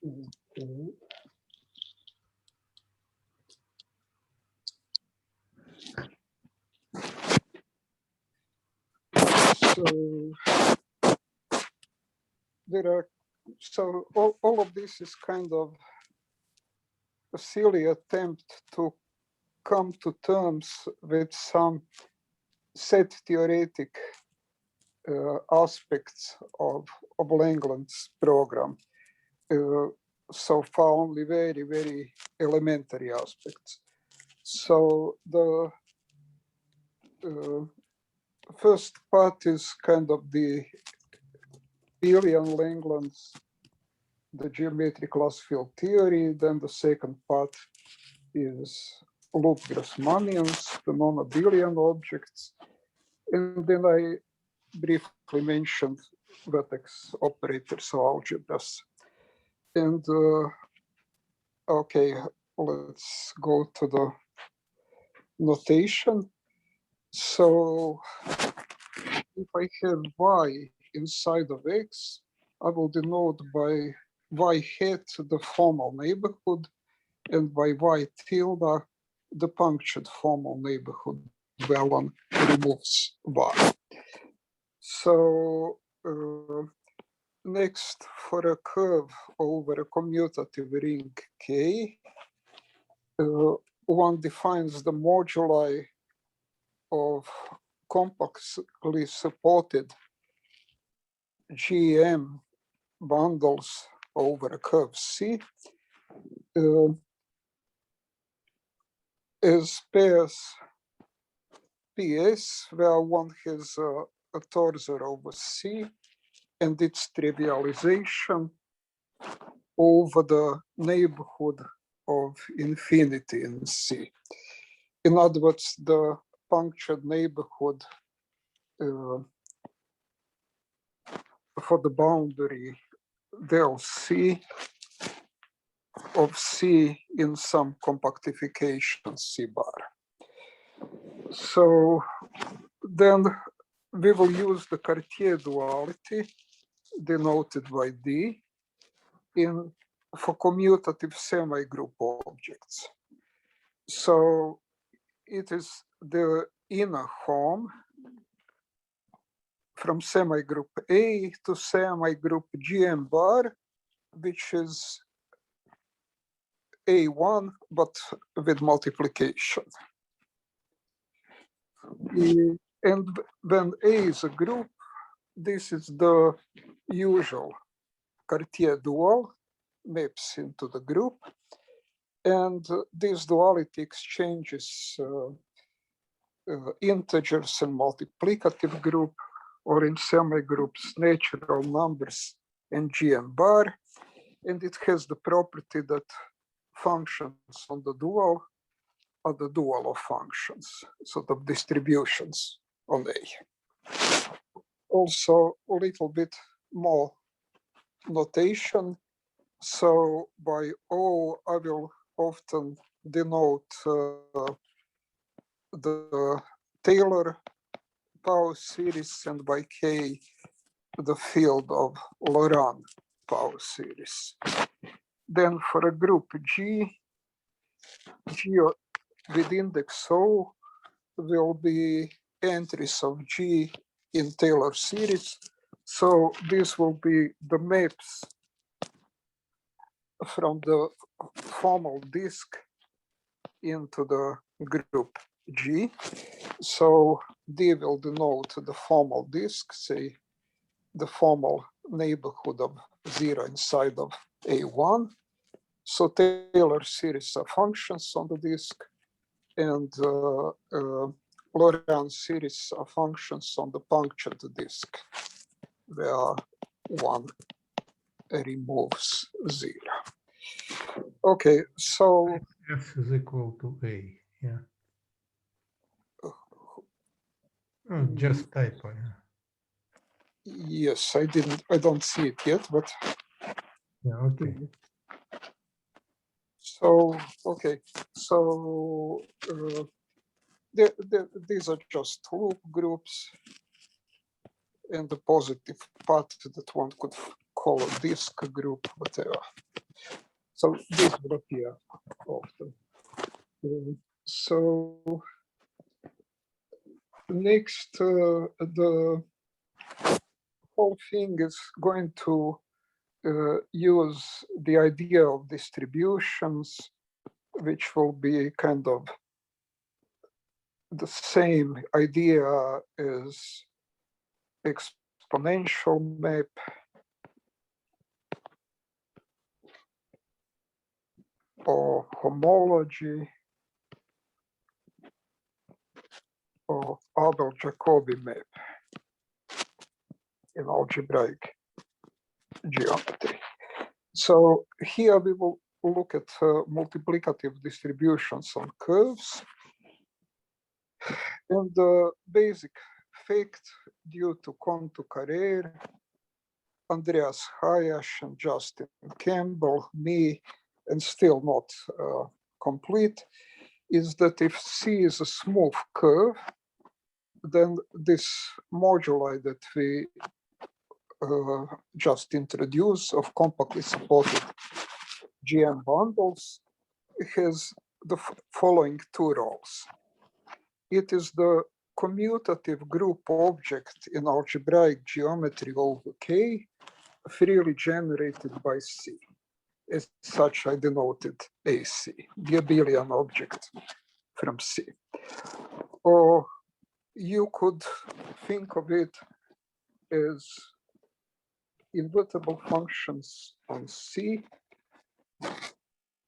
Okay. So there are, so all of this is kind of a silly attempt to come to terms with some set theoretic aspects of Langland's program. So far only very, very elementary aspects. So the first part is kind of the Billian Langland's, the geometric class field theory. Then the second part is loop Grassmannians, the non-abelian objects. And then I briefly mentioned vertex operators or algebras. And okay, let's go to the notation. So if I have y inside of x, I will denote by y hat the formal neighborhood and by y tilde the punctured formal neighborhood where one removes y. So next, for a curve over a commutative ring K, one defines the moduli of compactly supported GM bundles over a curve C as pairs PS, where one has a torsor over C and its trivialization over the neighborhood of infinity in C. In other words, the punctured neighborhood for the boundary del C of C in some compactification C bar. So then we will use the Cartier duality denoted by D for commutative semigroup objects. So it is the inner form from semigroup A to semigroup GM bar, which is A1, but with multiplication. And when A is a group, this is the usual Cartier dual, maps into the group. And this duality exchanges integers and multiplicative group, or in semigroups, natural numbers and GM bar. And it has the property that functions on the dual are the dual of functions, sort of distributions on A. Also, a little bit more notation. So by O, I will often denote the Taylor power series, and by K, the field of Laurent power series. Then for a group G with index O will be entries of G in Taylor series. So this will be the maps from the formal disk into the group G. So D will denote the formal disk, say the formal neighborhood of 0 inside of A1. So Taylor series are functions on the disk, and Laurent series are functions on the punctured disk, where one removes 0. Okay, so F is equal to A, yeah. Oh, just typo, yeah. Yes, I don't see it yet, but Yeah, okay. So, okay, so these are just loop groups, and the positive part that one could call a disk group, whatever. So this will appear often. So next, the whole thing is going to use the idea of distributions, which will be kind of the same idea as exponential map or homology or Abel-Jacobi map in algebraic geometry. So here we will look at multiplicative distributions on curves. And the basic fact due to Contou-Carrere, Andreas Hayash and Justin Campbell, me, and still not complete, is that if C is a smooth curve, then this moduli that we just introduced of compactly supported GM bundles has the following two roles. It is the commutative group object in algebraic geometry over K, freely generated by C. As such, I denoted AC, the abelian object from C. Or you could think of it as invertible functions on C,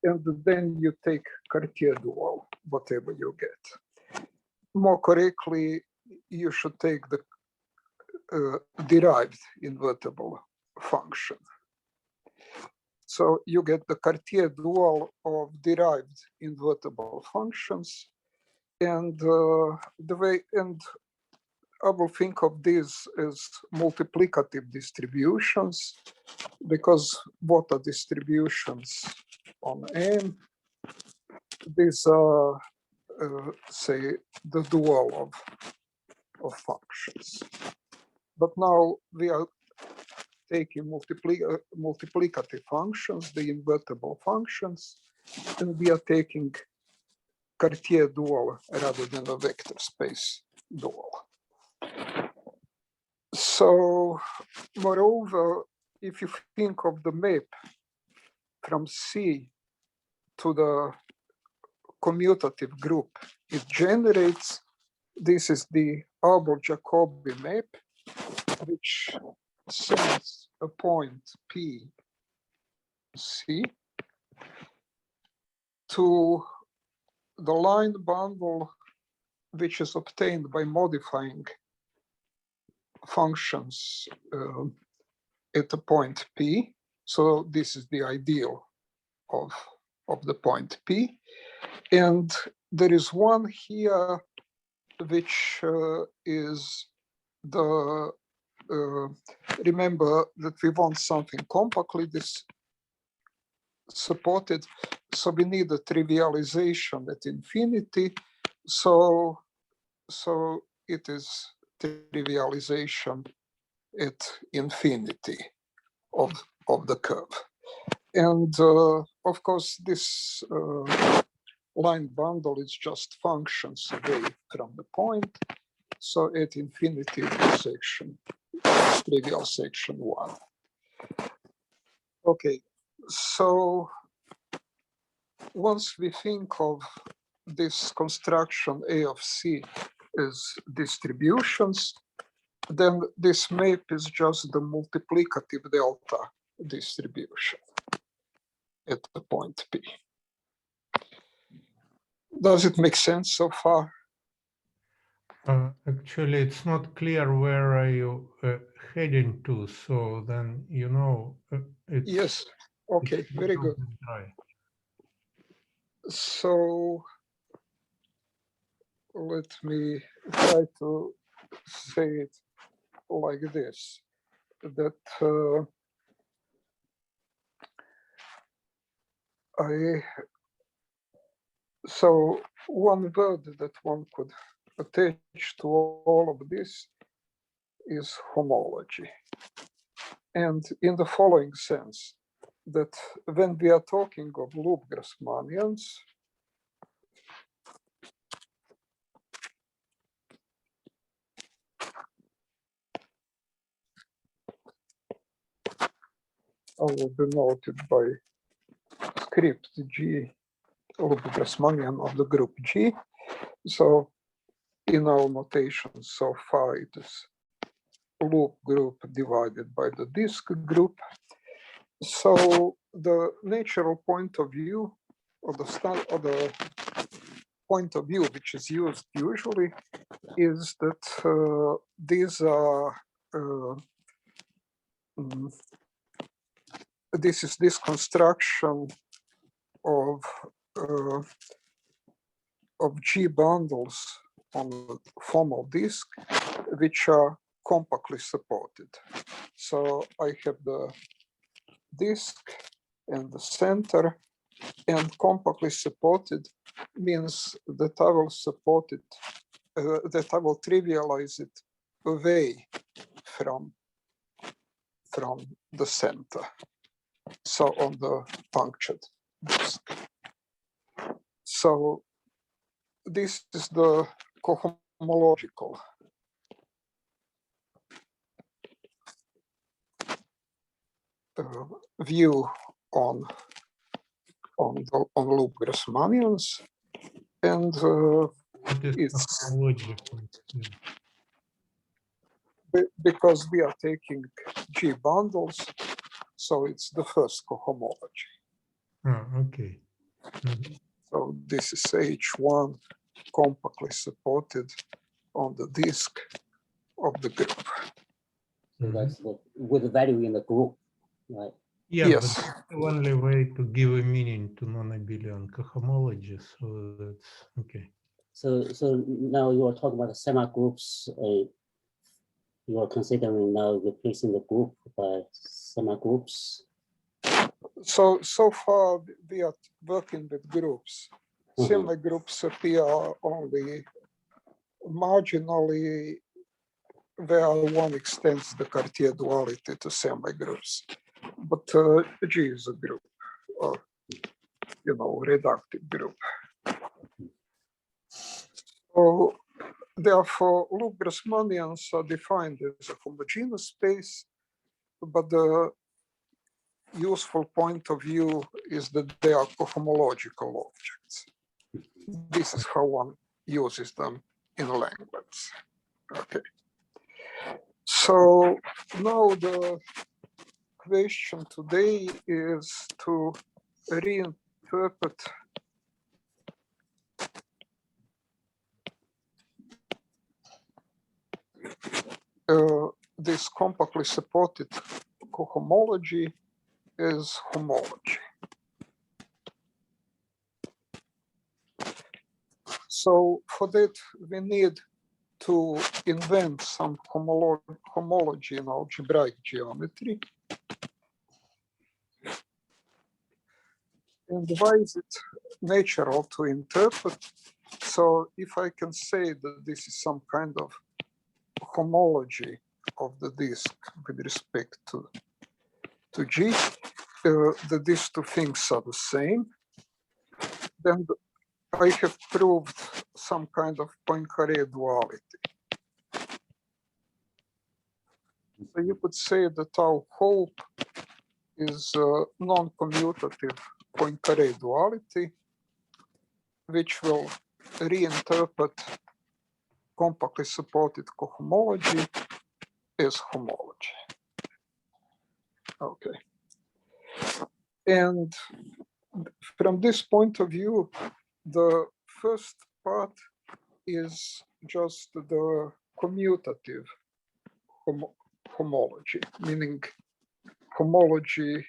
and then you take Cartier dual, whatever you get. More correctly, you should take the derived invertible function. So you get the Cartier dual of derived invertible functions, and the way, and I will think of these as multiplicative distributions, because what are distributions on M? These are, say, the dual of functions. But now we are taking multiplicative functions, the invertible functions, and we are taking Cartier dual rather than a vector space dual. So, moreover, if you think of the map from C to the commutative group it generates, this is the Abel-Jacobi map, which sends a point P, C, to the line bundle, which is obtained by modifying functions at a point P. So this is the ideal of the point P. And there is one here, which is the, remember that we want something compactly supported, so we need a trivialization at infinity. So it is trivialization at infinity of the curve. And of course, this line bundle is just functions away from the point. So at infinity, section, trivial section 1. Okay, so once we think of this construction A of C as distributions, then this map is just the multiplicative delta distribution at the point P. Does it make sense so far? Actually, it's not clear where are you heading to, so then you know it's... Yes, okay, very good. Dry. So let me try to say it like this, that so one word that one could attach to all of this is homology. And in the following sense, that when we are talking of loop Grassmannians, I will denote it by script G, loop Grassmannian of the group G. So in our notation so far, it is loop group divided by the disk group. So the natural point of view, or the point of view which is used usually, is that these are this construction of G bundles on the formal disk, which are compactly supported. So I have the disk and the center, and compactly supported means that I will support it, that I will trivialize it away from the center. So on the punctured disk. So this is the cohomological view on loop Grassmannians, and it's homological. because we are taking G bundles, so it's the first cohomology. Oh, okay. Mm-hmm. So this is H1 compactly supported on the disk of the group. So that's with the value in the group, right? Yeah, Yes. but that's the only way to give a meaning to non-abelian cohomology, so that's okay. So now you are talking about the semi-groups. You are considering now replacing the group by semi-groups. So far we are working with groups. Semi-groups appear only marginally where one extends the Cartier duality to semi-groups. But G is a group, or reductive group. So therefore, loop Grassmannians are defined as a homogeneous space, but the useful point of view is that they are cohomological objects. This is how one uses them in language. Okay. So now the question today is to reinterpret this compactly supported cohomology as homology. So for that, we need to invent some homology in algebraic geometry. And why is it natural to interpret? So if I can say that this is some kind of homology of the disk with respect to G, that these two things are the same, then I have proved some kind of Poincaré duality. So you could say that our hope is a non-commutative Poincaré duality, which will reinterpret compactly supported cohomology as homology. Okay. And from this point of view, the first part is just the commutative homology, meaning homology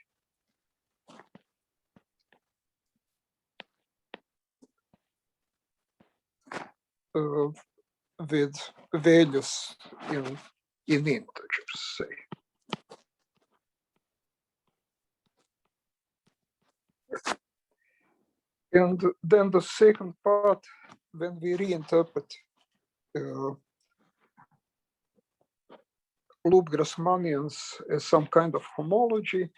with values in integers, say. And then the second part, when we reinterpret loop Grassmannians as some kind of homology,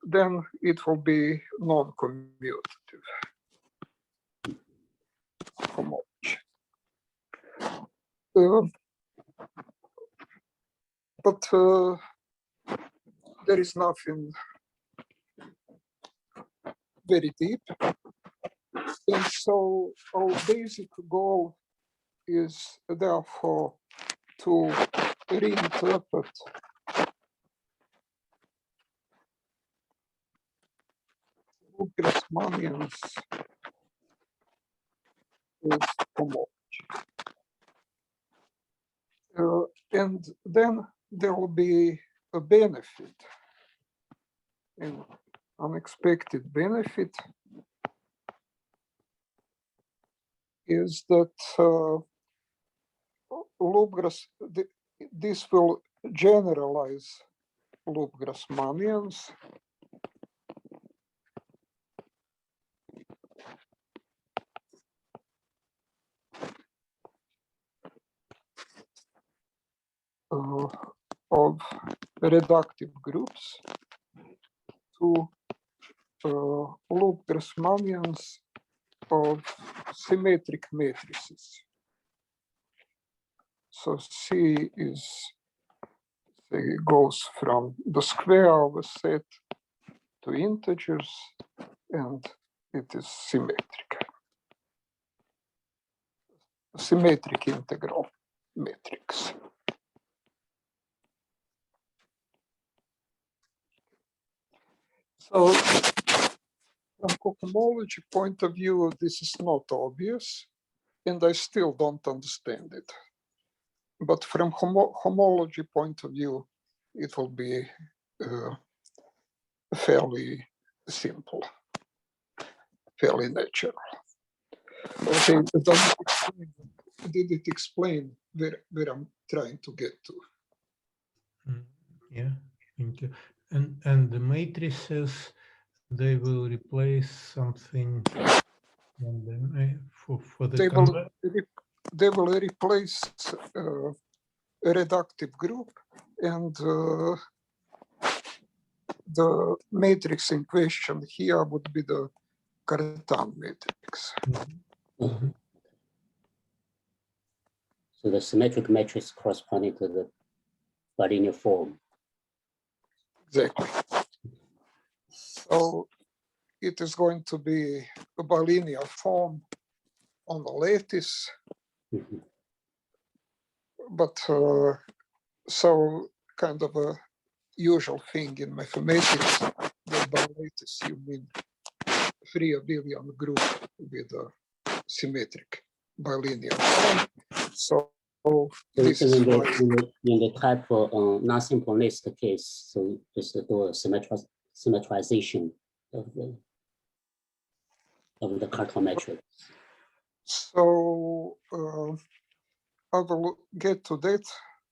then it will be non-commutative homology. But there is nothing very deep. And so our basic goal is therefore to reinterpret Grassmannians as homology. And then there will be a benefit, an unexpected benefit is that this will generalize loop Grassmannians of reductive groups to loop Grassmannians of symmetric matrices. So C is, say, goes from the square of a set to integers, and it is symmetric. Symmetric integral matrix. So from cohomology point of view, this is not obvious, and I still don't understand it. But from homology point of view, it will be fairly simple, fairly natural. Okay, did it explain where I'm trying to get to? Yeah, thank you. And the matrices, they will replace something for the they will replace a reductive group, and the matrix in question here would be the Cartan matrix. Mm-hmm. So the symmetric matrix corresponding to the bilinear form. Exactly. So it is going to be a bilinear form on the lattice, Mm-hmm. but so kind of a usual thing in mathematics that by lattice you mean 3 abelian group with a symmetric bilinear form. So this is in why the type of non-simple list case, so just do a symmetrization of the Cartan matrix. So I will get to that.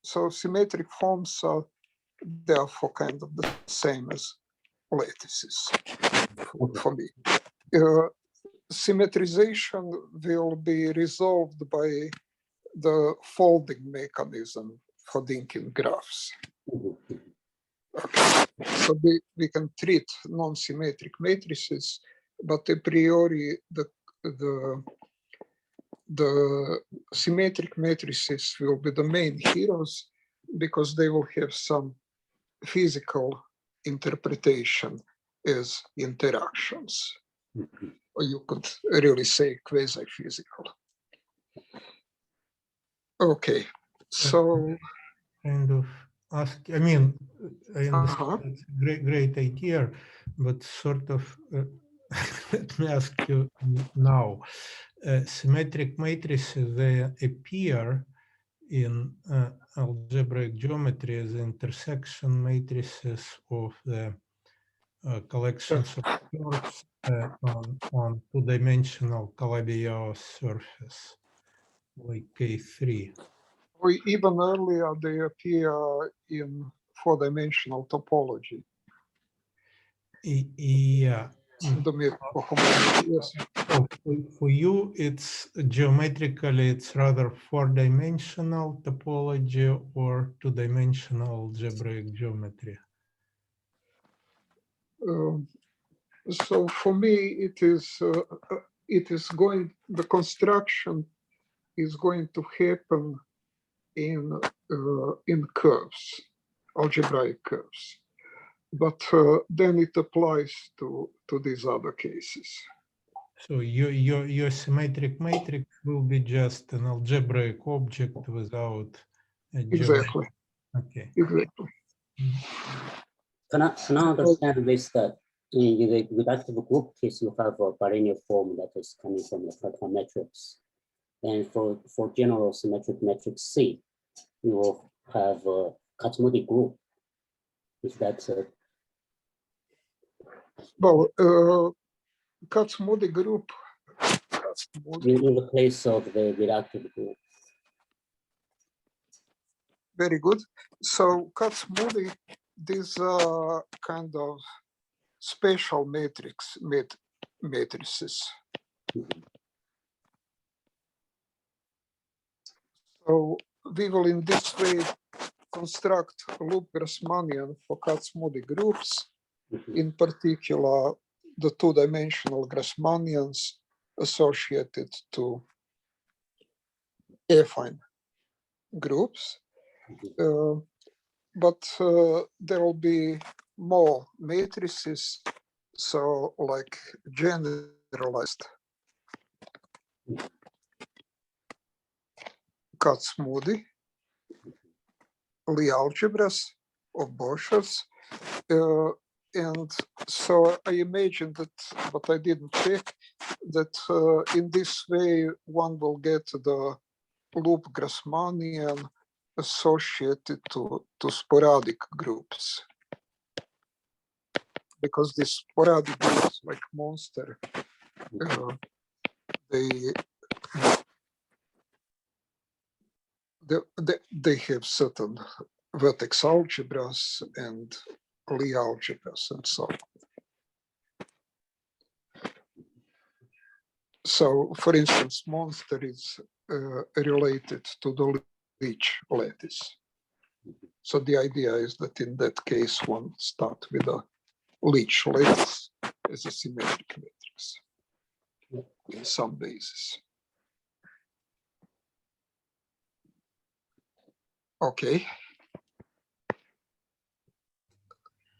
So symmetric forms are therefore kind of the same as lattices for me. Symmetrization will be resolved by the folding mechanism for thinking graphs. Mm-hmm. Okay. So we can treat non-symmetric matrices, but a priori the symmetric matrices will be the main heroes because they will have some physical interpretation as interactions. Mm-hmm. Or you could really say quasi-physical. Okay, so kind of ask, I mean, I understand it's a great idea, but sort of, let me ask you now, symmetric matrices, they appear in algebraic geometry as intersection matrices of the collections of curves on two-dimensional Calabi-Yau surface, like K3. or even earlier they appear in four-dimensional topology. Yeah. the homology. Yes. So for you, it's geometrically, it's rather 4-dimensional topology or 2-dimensional algebraic geometry. So for me, it is going. The construction is going to happen in curves, algebraic curves, but then it applies to these other cases. So your symmetric matrix will be just an algebraic object without a geometry. Exactly. Okay. Exactly. Can I understand this that in the reductive group case, you have a bilinear form that is coming from the Cartan matrix. And for general symmetric matrix C, you will have a Kac-Moody group. Is that Well, Kac-Moody group. in the place of the reductive group? Very good. So Kac-Moody, these are kind of special matrices. So we will in this way construct loop Grassmannian for Kac-Moody groups, in particular the 2-dimensional Grassmannians associated to affine groups. But there will be more matrices, so like generalized Kac-Moody, Lie algebras of Borchers. And so I imagine that, but I didn't check, that in this way one will get the loop Grassmannian associated to sporadic groups. Because these sporadic groups like Monster, they have certain vertex algebras and Lie algebras and so on. So, for instance, Monster is related to the Leach lattice. So the idea is that in that case, one starts with a Leach lattice as a symmetric matrix in some basis. Okay.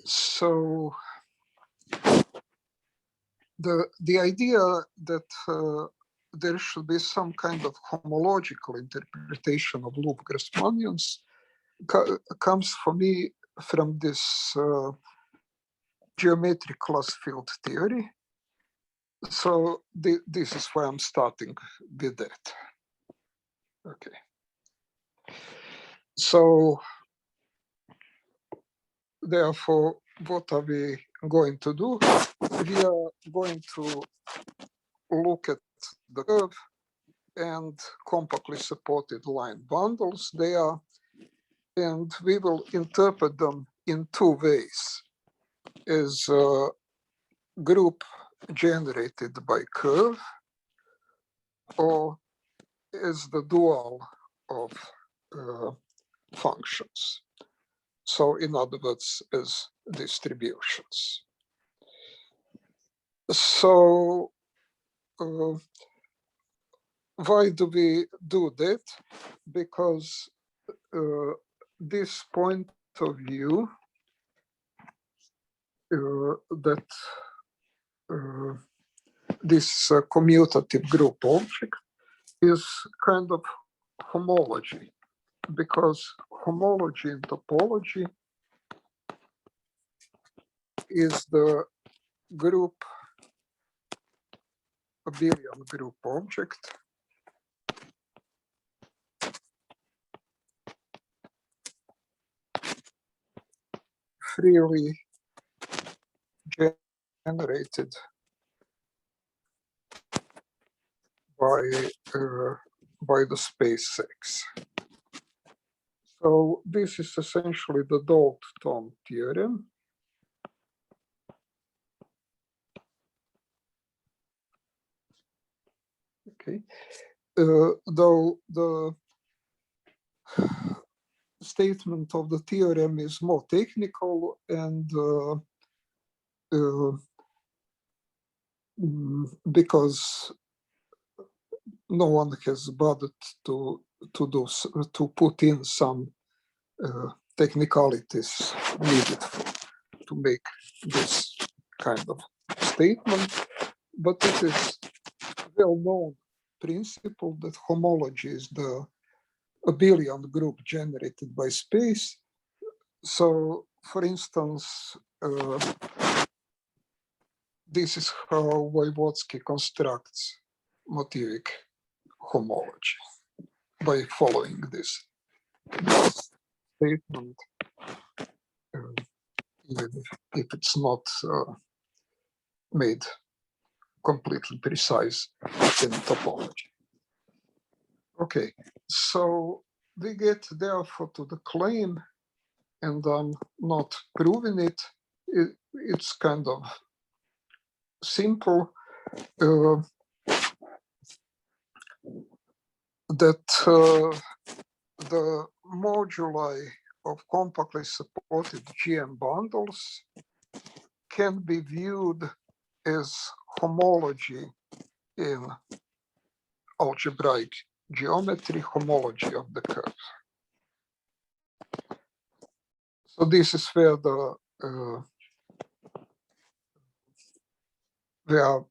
So the idea that there should be some kind of homological interpretation of loop Grassmannians comes for me from this geometric class field theory. So this is why I'm starting with that. Okay. So therefore, what are we going to do? We are going to look at the curve and compactly supported line bundles there, and we will interpret them in two ways: as a group generated by curve, or as the dual of functions. So in other words, as distributions. So why do we do that? Because this point of view that this commutative group object is kind of homology, because homology in topology is the group, abelian group object freely generated by the space X. So this is essentially the Dalton theorem. Okay, though the statement of the theorem is more technical and because no one has bothered to put in some technicalities needed to make this kind of statement, but it is a well-known principle that homology is the abelian group generated by space. So, for instance, this is how Voevodsky constructs motivic homology by following this statement, even if it's not made completely precise in topology. Okay, so we get therefore to the claim, and I'm not proving it. It's kind of simple. That the moduli of compactly supported GM bundles can be viewed as homology in algebraic geometry, homology of the curve. So this is where the where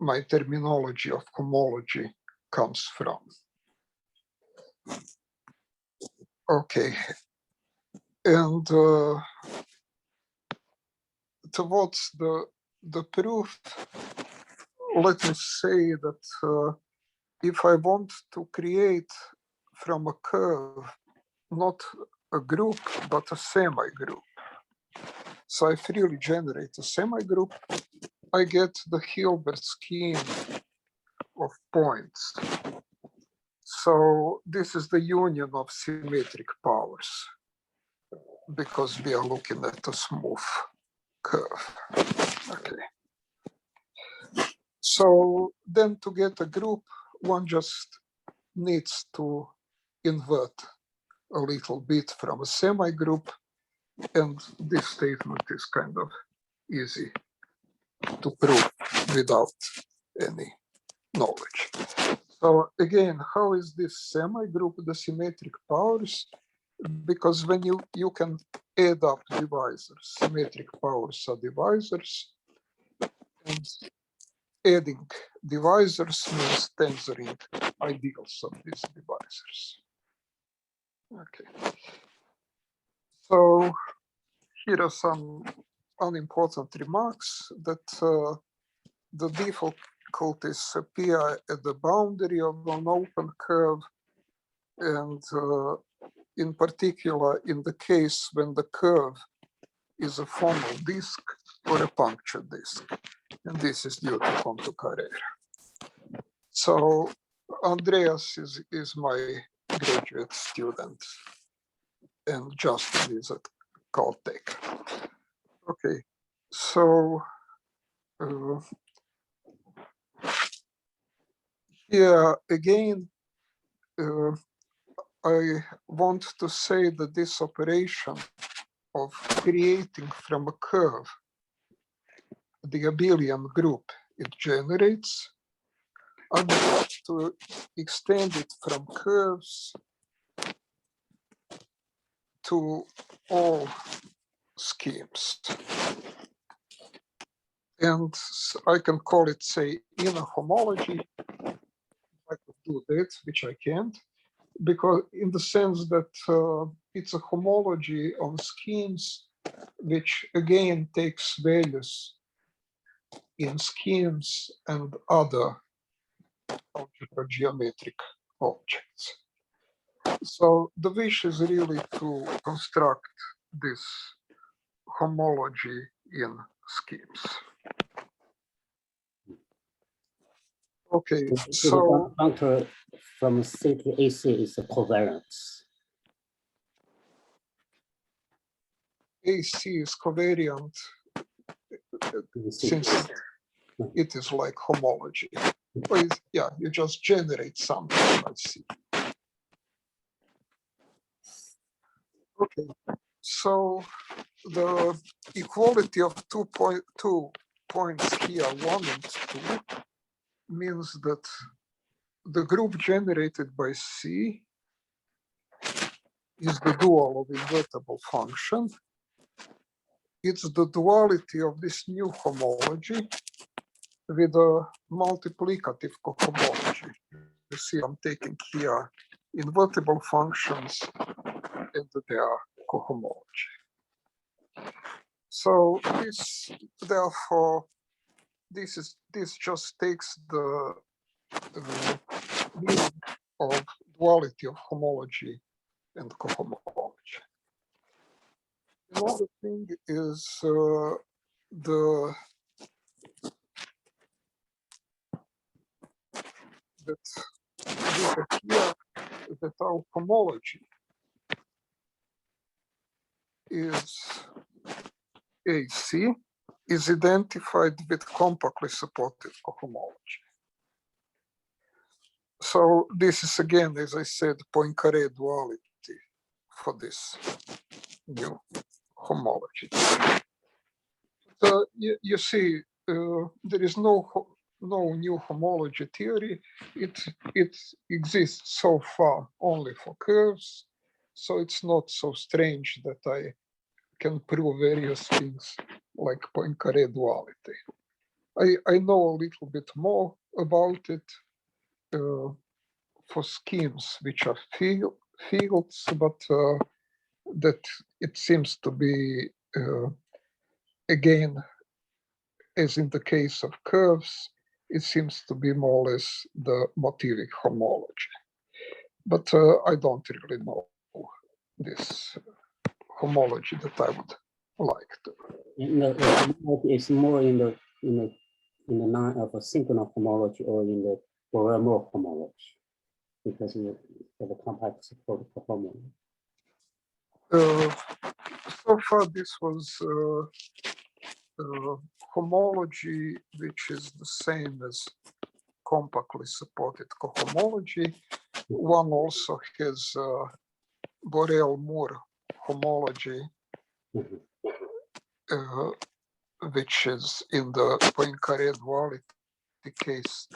my terminology of homology comes from. Okay, and towards the proof, let me say that if I want to create from a curve not a group but a semi-group, so I freely generate a semi-group, I get the Hilbert scheme of points. So this is the union of symmetric powers because we are looking at a smooth curve. Okay. So then to get a group, one just needs to invert a little bit from a semi-group, and this statement is kind of easy to prove without any knowledge. So again, how is this semi-group the symmetric powers? Because when you can add up divisors, symmetric powers are divisors, and adding divisors means tensoring ideals of these divisors. Okay. So here are some unimportant remarks that the difficulties appear at the boundary of an open curve, and in particular in the case when the curve is a formal disk or a punctured disk, and this is due to Contou-Carrere. So Andreas is my graduate student and Justin is at Caltech. Okay, so here again, I want to say that this operation of creating from a curve the abelian group it generates, I want to extend it from curves to all schemes. And I can call it, say, inner homology. I could do that, which I can't, because in the sense that it's a homology of schemes, which again takes values in schemes and other algebra geometric objects. So the wish is really to construct this homology in schemes. Okay, so the functor from C to AC is a covariance. AC is covariant since it is like homology. Yeah, you just generate something, I see. Okay, so the equality of 2 points here, 1 and 2, means that the group generated by C is the dual of invertible function. It's the duality of this new homology with a multiplicative cohomology. You see, I'm taking here invertible functions and their cohomology. So this, therefore, this just takes the meaning of duality of homology and cohomology. Another thing is that we have here that our homology is AC is identified with compactly supported cohomology. So this is again, as I said, Poincaré duality for this new homology. So you see, there is no new homology theory. It exists so far only for curves, so it's not so strange that I can prove various things like Poincaré duality. I know a little bit more about it for schemes which are fields, but that it seems to be, again, as in the case of curves, it seems to be more or less the motivic homology. But I don't really know this homology that I would like to. It's more in the line of a synchronous homology or in the Borel homology, because of the compact support cohomology. So far, this was homology, which is the same as compactly supported cohomology. One also has Borel-Moore homology, which is in the Poincaré duality case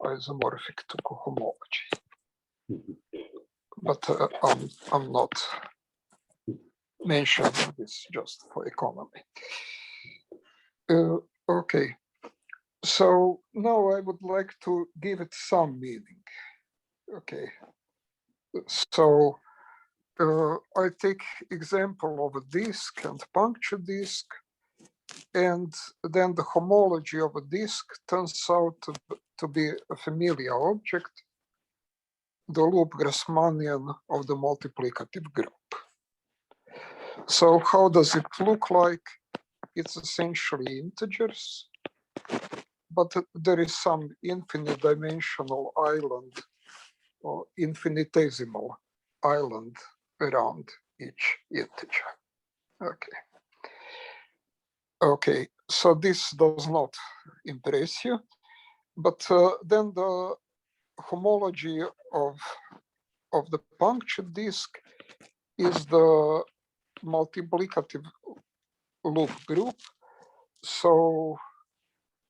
isomorphic to cohomology. But I'm not mentioning this just for economy. Okay, so now I would like to give it some meaning. Okay, so I take example of a disk and puncture disk, and then the homology of a disk turns out to be a familiar object, the loop Grassmannian of the multiplicative group. So how does it look like? It's essentially integers, but there is some infinite dimensional island or infinitesimal island around each integer. Okay. Okay, so this does not impress you, but then the homology of the puncture disk is the multiplicative loop group. So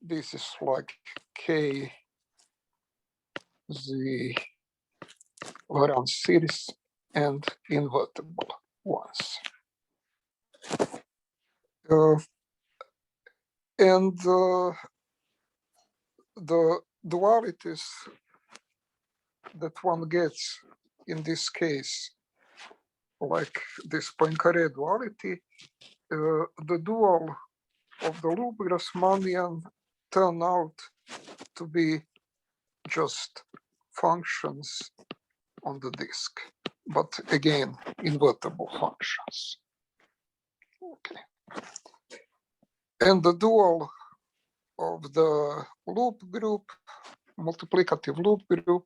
this is like K the Lorentz series and invertible ones. And the dualities that one gets in this case, like this Poincaré duality, the dual of the loop Grassmannian turn out to be just functions on the disk, but again, invertible functions. Okay. And the dual of the loop group, multiplicative loop group,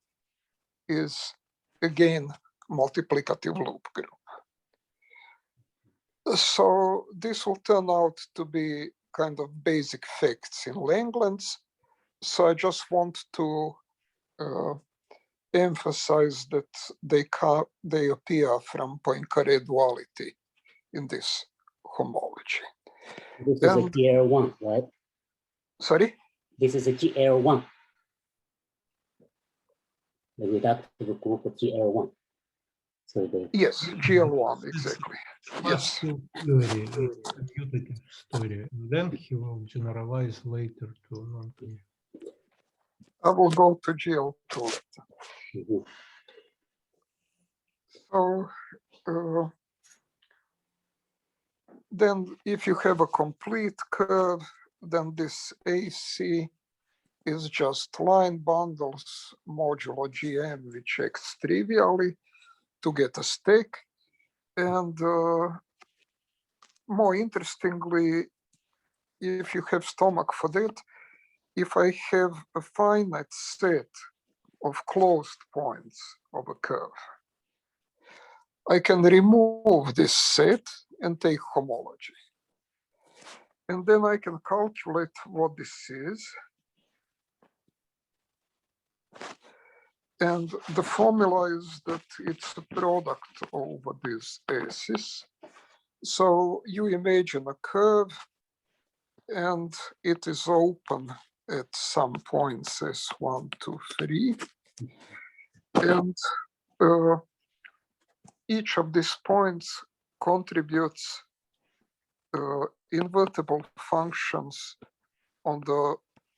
is again multiplicative loop group. So this will turn out to be kind of basic facts in Langlands, So I just want to emphasize that they appear from Poincaré duality in this homology. This is a GL1, right? Sorry? This is a GL1. The reductive group of GL1. So the Yes, GL1, exactly. Yes. Partial theory, it's commutative story, and then he will generalize later to non-commutative. I will go to GL2. Mhm. So then if you have a complete curve, then this AC is just line bundles modulo GM, which acts trivially to get a stack. And more interestingly, if you have stomach for that, if I have a finite set of closed points of a curve, I can remove this set and take homology. And then I can calculate what this is. And the formula is that it's a product over these S's. So you imagine a curve and it is open at some points S1, 2, 3. And each of these points contributes invertible functions on the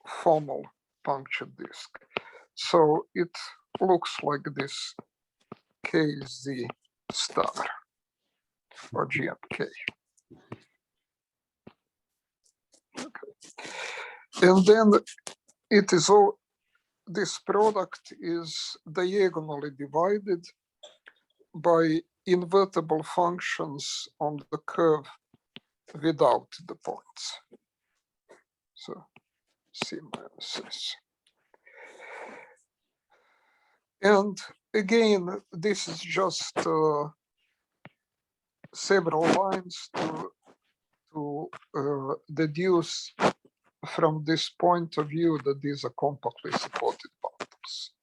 formal puncture disk. So it looks like this KZ star or GMK. Okay. And then it is all, this product is diagonally divided by invertible functions on the curve without the points. So C minus S. And again, this is just several lines to deduce from this point of view that these are compactly supported bundles.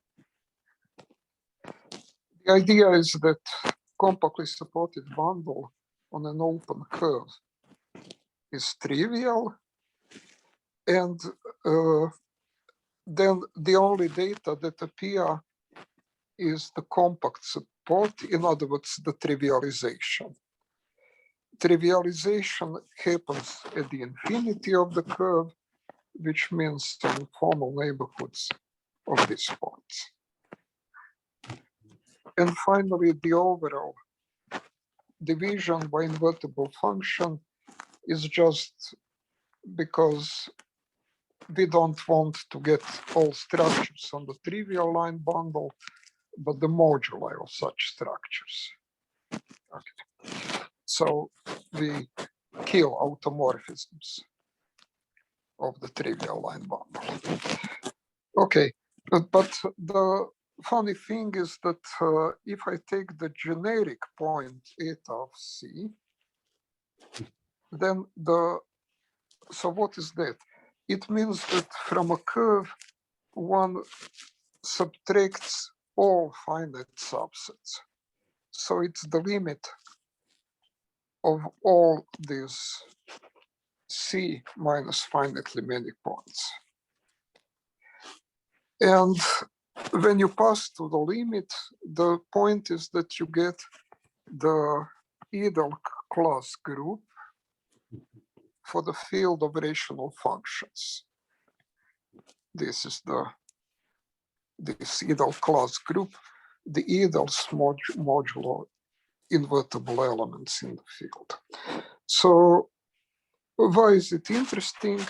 The idea is that compactly supported bundle on an open curve is trivial, and then the only data that appear is the compact support, in other words, the trivialization. Trivialization happens at the infinity of the curve, which means in formal neighborhoods of these points. And finally, the overall division by invertible function is just because we don't want to get all structures on the trivial line bundle, but the moduli of such structures. Okay. So we kill automorphisms of the trivial line bundle. Okay, but the funny thing is that if I take the generic point eta of C, then so what is that? It means that from a curve, one subtracts all finite subsets. So it's the limit of all these C minus finitely many points. And when you pass to the limit, the point is that you get the ideal class group for the field of rational functions. This is this ideal class group, the ideals modulo invertible elements in the field. So why is it interesting?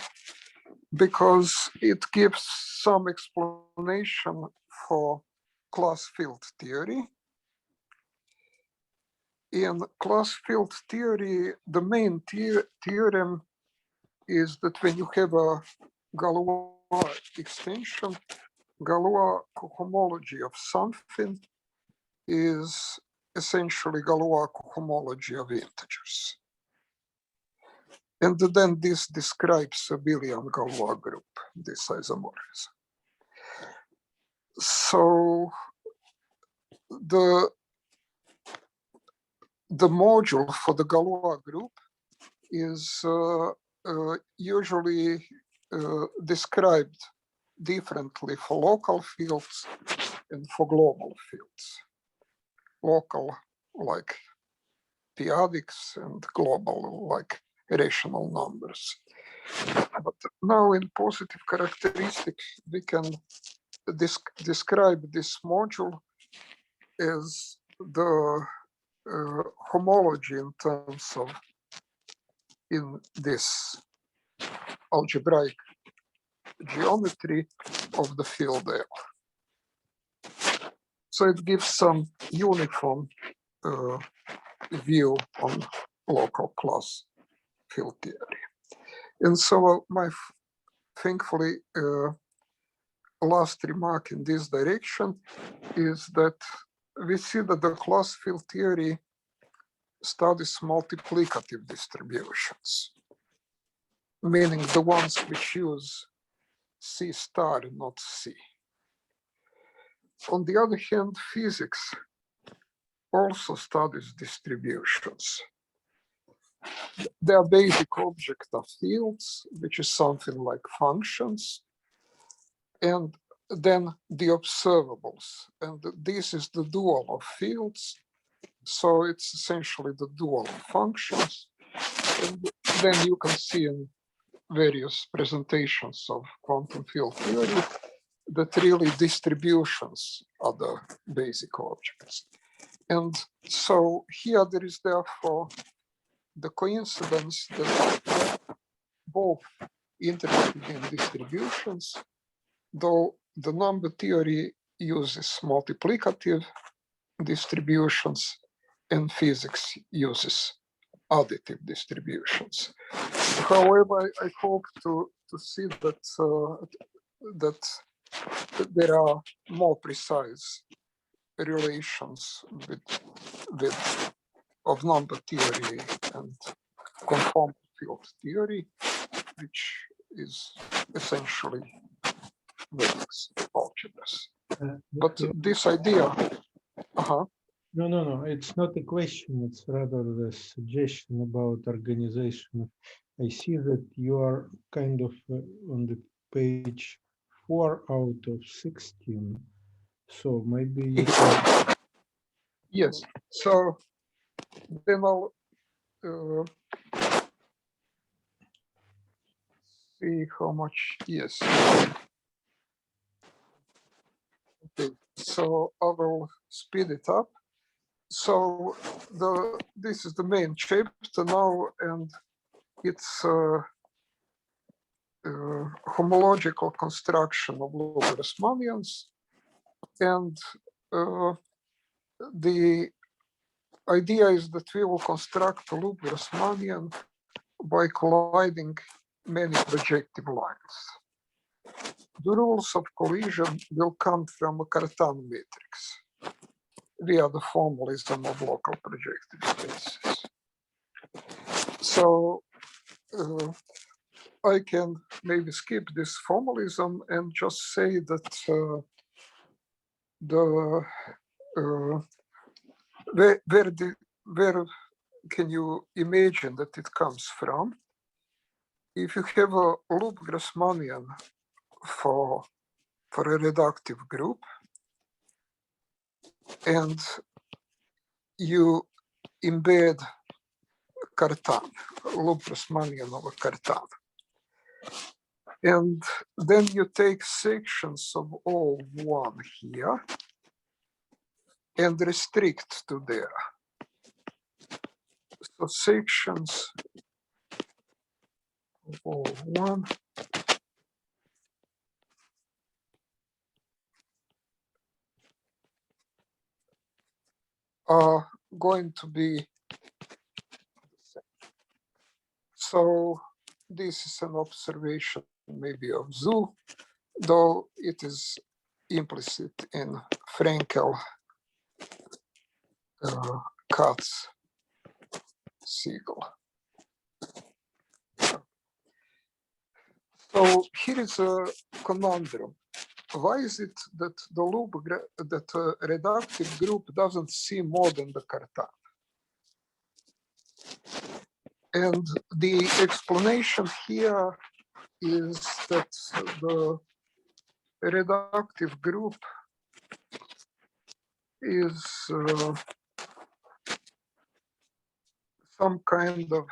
Because it gives some explanation for class field theory. In class field theory, the main theorem is that when you have a Galois extension, Galois cohomology of something is essentially Galois cohomology of integers. And then this describes abelian Galois group, this isomorphism. So the module for the Galois group is usually described differently for local fields and for global fields. Local like p-adics and global like rational numbers. But now in positive characteristics, we can describe this module as the homology in terms of in this algebraic geometry of the field L. So it gives some uniform view on local class field theory. And so my thankfully last remark in this direction is that we see that the class field theory studies multiplicative distributions, meaning the ones which use C star, not C. On the other hand, physics also studies distributions. They are basic object of fields, which is something like functions, and then the observables. And this is the dual of fields. So it's essentially the dual of functions. And then you can see in various presentations of quantum field theory that really distributions are the basic objects. And so here there is therefore the coincidence that both interested in distributions, though the number theory uses multiplicative distributions and physics uses additive distributions. However, I hope to see that that there are more precise relations with of number theory and conformal field theory, which is essentially Vertex algebras. But this idea, No, it's not a question, it's rather the suggestion about organization. I see that you are kind of on the page 4 out of 16. So maybe you can... Yes, so then I'll see how much, yes. Okay, so I will speed it up. So this is the main chapter now, and it's homological construction of Grasmanians. And the idea is that we will construct a loop Grasmanian by colliding many projective lines. The rules of collision will come from a Cartan matrix via the formalism of local projective spaces. So I can maybe skip this formalism and just say that where can you imagine that it comes from? If you have a loop Grassmannian for a reductive group, and you embed Cartan, loop Grassmannian over Cartan, and then you take sections of O1 here and restrict to there. So sections of O1 are going to be, so this is an observation maybe of Zoo, though it is implicit in Frenkel, Katz, Siegel. So here is a conundrum. Why is it that the reductive group doesn't see more than the Cartan? And the explanation here is that the reductive group is some kind of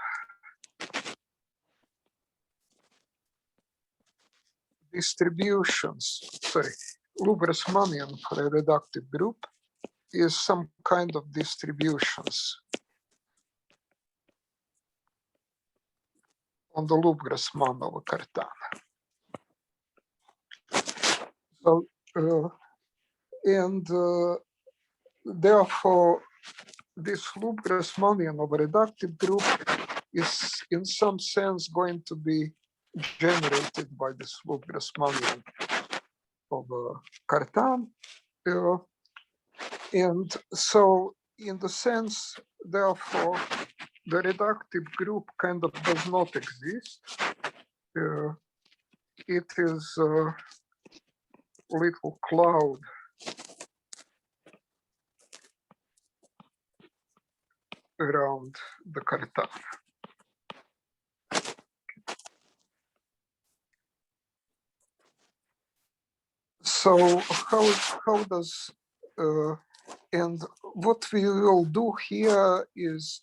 distributions. Sorry, Grasmanian for a reductive group is some kind of distributions on the Grasmanova Cartan. So, therefore, this Grasmanian of a reductive group is in some sense going to be generated by this Grasmanian of Cartan. And so in the sense, therefore, the reductive group kind of does not exist. It is a little cloud around the Cartan. So how does and what we will do here is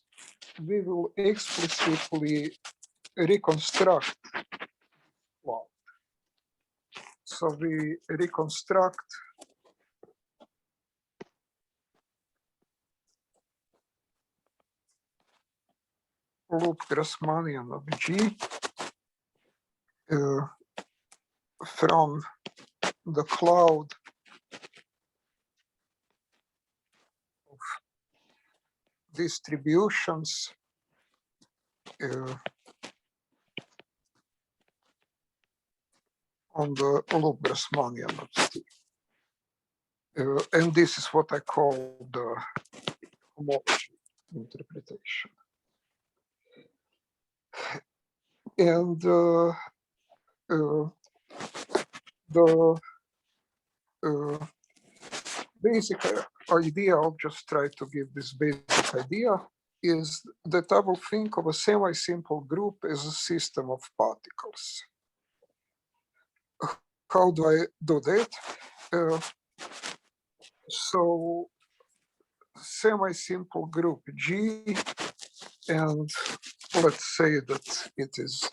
we will explicitly reconstruct cloud. So we reconstruct loop Grassmannian of G from the cloud of distributions on the loop Grassmannian of T. And this is what I call the homology interpretation. And the basic idea, I'll just try to give this basic idea, is that I will think of a semi-simple group as a system of particles. How do I do that? So semi-simple group G, and let's say that it is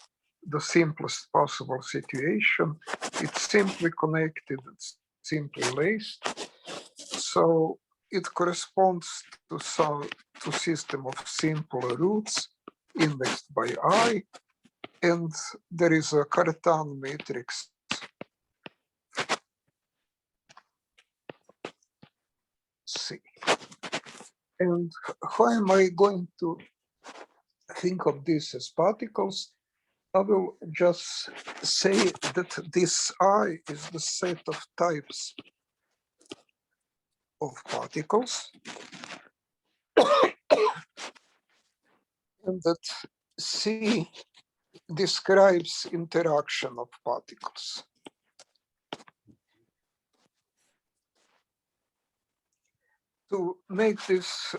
the simplest possible situation. It's simply connected, it's simply laced. So it corresponds to system of simple roots indexed by I, and there is a Cartan matrix C. And how am I going to think of this as particles? I will just say that this I is the set of types of particles, and that C describes interaction of particles. To make this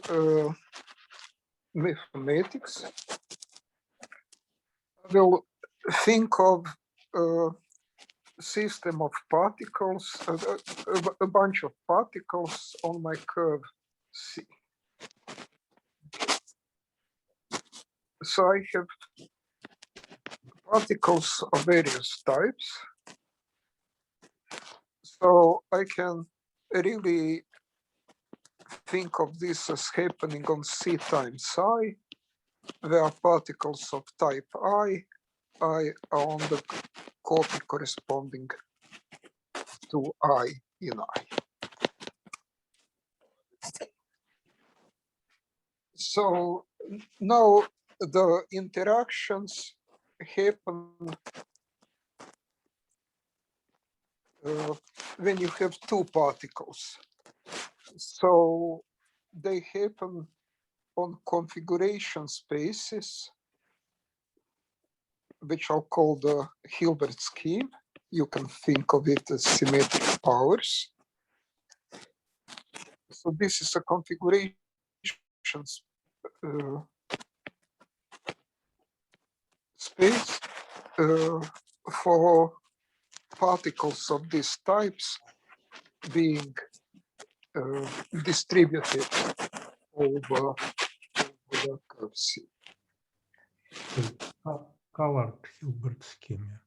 mathematics, I will think of a system of particles, a bunch of particles on my curve C. So I have particles of various types. So I can really think of this as happening on C times I, where particles of type I are on the copy corresponding to I in I. So now the interactions happen when you have two particles. So they happen on configuration spaces which I'll call the Hilbert scheme. You can think of it as symmetric powers. So this is a configuration space for particles of these types being distributed over the curve C. Colored Hilbert scheme.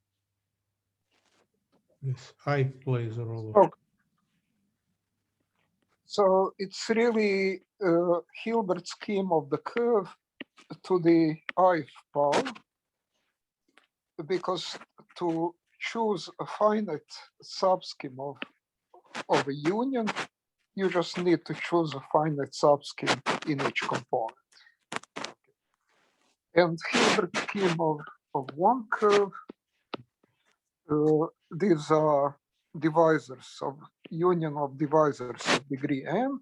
This I plays a role. Oh. So it's really a Hilbert scheme of the curve to the ith power, because to choose a finite subscheme of a union, you just need to choose a finite subscheme in each component. And Hilbert scheme of one curve, these are divisors of union of divisors of degree n,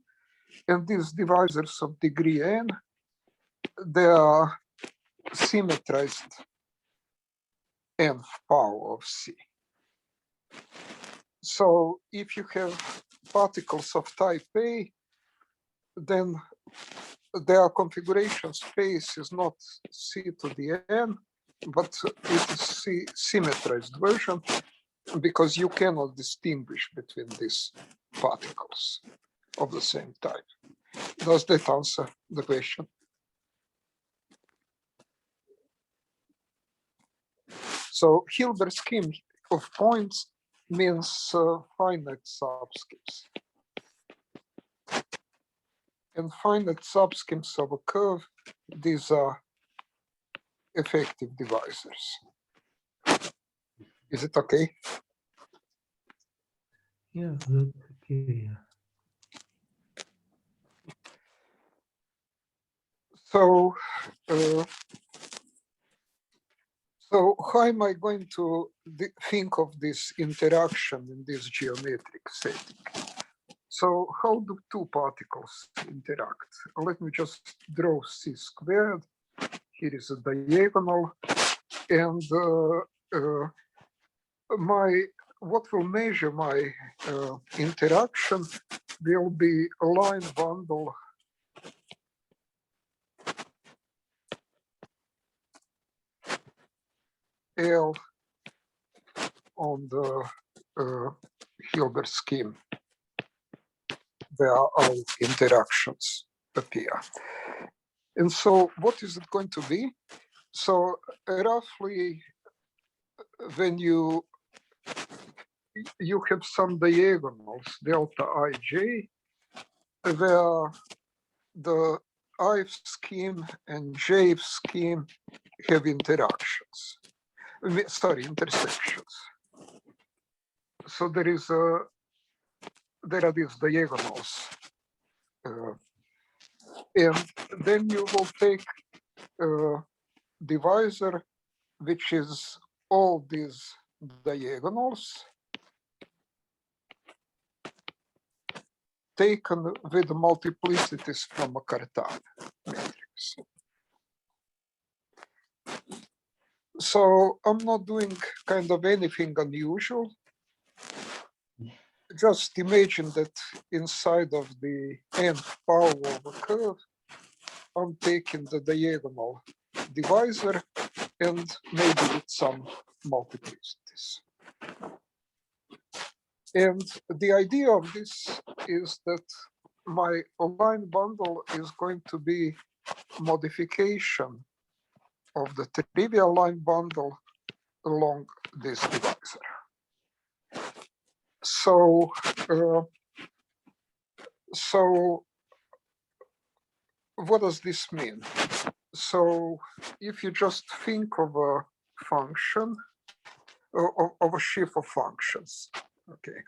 and these divisors of degree n, they are symmetrized nth power of C. So if you have particles of type A, then their configuration space is not C to the n, but it is C symmetrized version, because you cannot distinguish between these particles of the same type. Does that answer the question? So Hilbert scheme of points means finite subschemes. And finite subschemes of a curve, these are effective divisors. Is it okay? Yeah, that's okay. So, so how am I going to think of this interaction in this geometric setting? So how do two particles interact? Let me just draw C squared. Here is a diagonal, and what will measure my interaction will be a line bundle L on the Hilbert scheme where all interactions appear. And so what is it going to be? So roughly when you have some diagonals, delta ij, where the ith scheme and jth scheme have interactions. Sorry, intersections. So there are these diagonals. And then you will take a divisor, which is all these diagonals taken with multiplicities from a Cartan matrix. So I'm not doing kind of anything unusual. Just imagine that inside of the nth power of a curve, I'm taking the diagonal divisor and maybe with some multiplicities. And the idea of this is that my line bundle is going to be modification of the trivial line bundle along this divisor. So, what does this mean? So if you just think of a function, of a sheaf of functions, okay,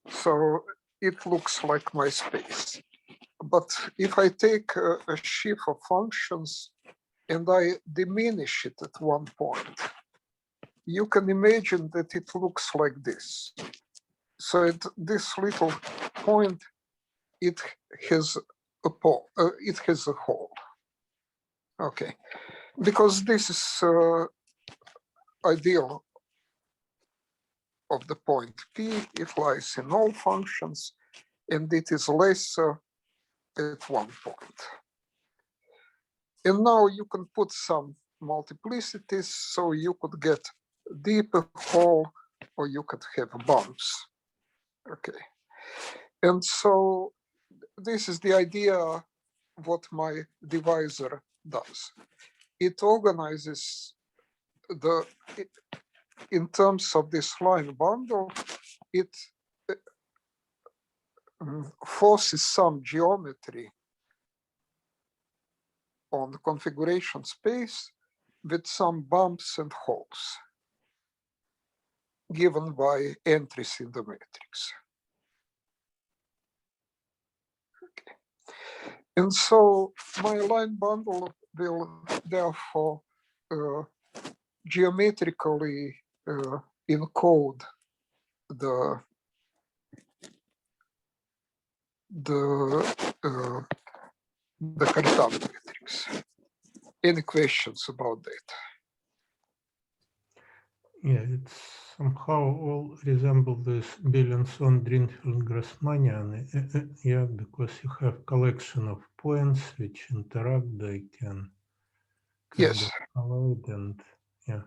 so it looks like my space. But if I take a sheaf of functions and I diminish it at one point, you can imagine that it looks like this. So at this little point, it has a hole. Okay, because this is ideal of the point P, it lies in all functions, and it is lesser at one point. And now you can put some multiplicities, so you could get deeper hole, or you could have bumps. Okay. And so this is the idea what my divisor does. It organizes in terms of this line bundle, it forces some geometry on the configuration space with some bumps and holes given by entries in the matrix. Okay. And so my line bundle will therefore geometrically encode the Cartan matrix. Any questions about that? Yeah, it's somehow all resemble this Belenson-Drinfeld-Grassmannian. Yeah, because you have collection of points which interact, they can kind Yes. of collide, and yeah.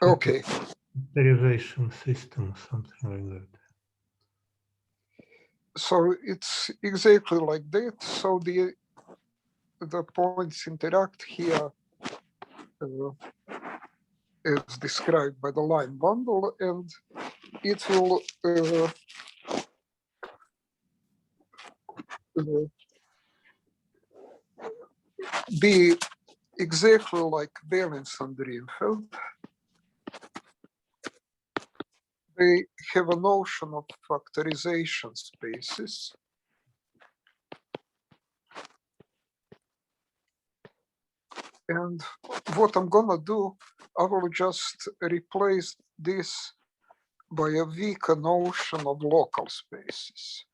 Okay. Factorization system, something like that. So it's exactly like that. So the points interact here as described by the line bundle, and it will be exactly like Belenson-Drinfeld. They have a notion of factorization spaces. And what I'm gonna do, I will just replace this by a weaker notion of local spaces.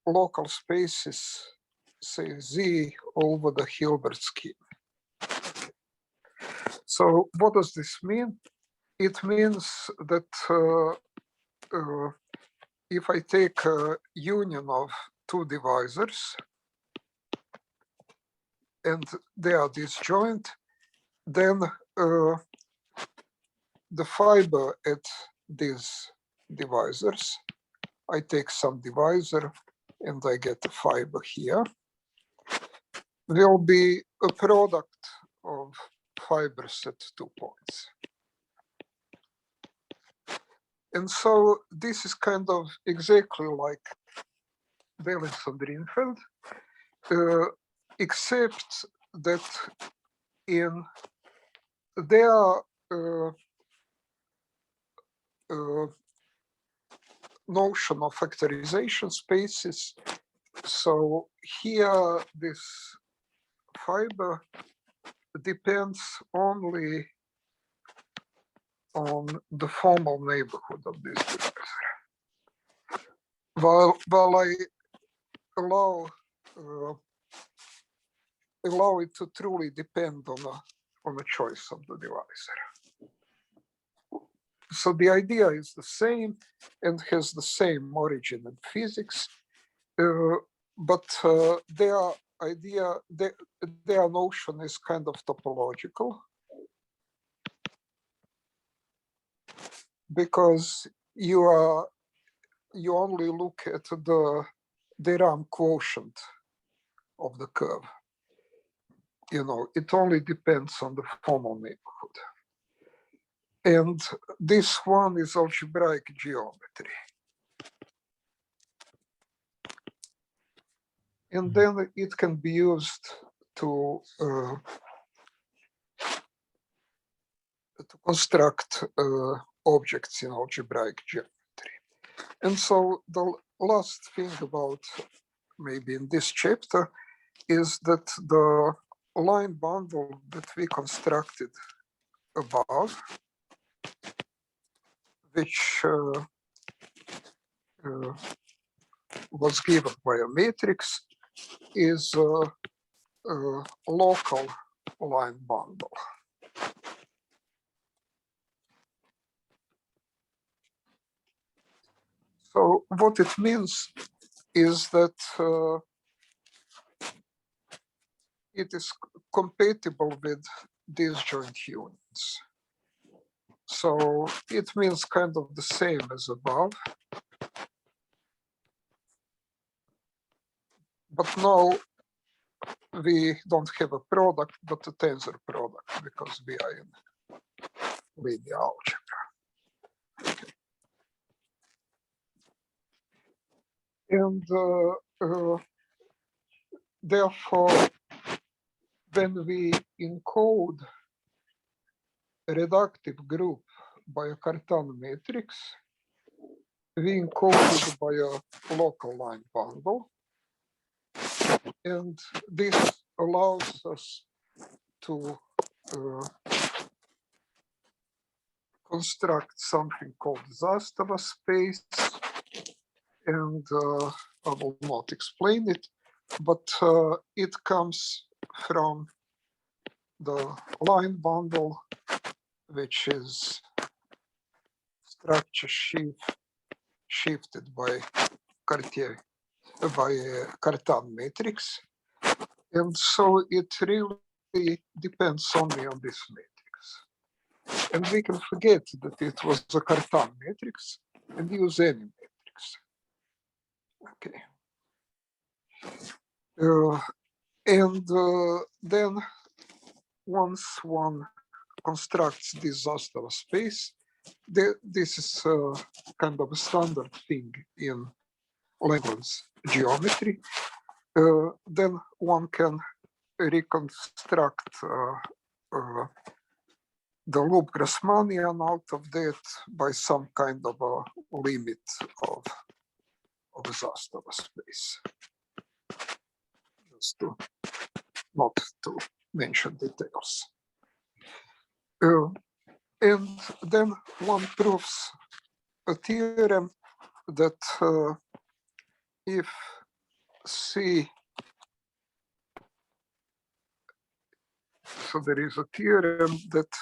Local spaces, say Z over the Hilbert scheme. So what does this mean? It means that if I take a union of two divisors and they are disjoint, then the fiber at these divisors, I take some divisor and I get a fiber here, will be a product of fibers at 2 points. And so this is kind of exactly like Belenson-Drinfeld, except that in their notion of factorization spaces, so here this fiber depends only on the formal neighborhood of this divisor, while I allow it to truly depend on a choice of the divisor. So the idea is the same and has the same origin in physics, but their idea, their notion is kind of topological, because you only look at the Deram quotient of the curve. You know, it only depends on the formal neighborhood. And this one is algebraic geometry. And then it can be used to construct objects in algebraic geometry. And so the last thing about maybe in this chapter is that the line bundle that we constructed above, which was given by a matrix, is local line bundle. So what it means is that it is compatible with disjoint unions. So it means kind of the same as above. But now we don't have a product, but a tensor product because we are in linear algebra. And therefore, when we encode a reductive group by a Cartan matrix, we encode it by a local line bundle. And this allows us to construct something called Zastava space. And I will not explain it, but it comes from the line bundle, which is structure shifted by Cartan matrix. And so it really depends only on this matrix. And we can forget that it was a Cartan matrix and use any matrix. Okay. Then once one constructs this Zastava space, this is kind of a standard thing in Lagrange geometry. Then one can reconstruct the loop Grasmanian out of that by some kind of a limit of Zastava space. Just not to mention details. And then one proves a theorem that if C, so there is a theorem that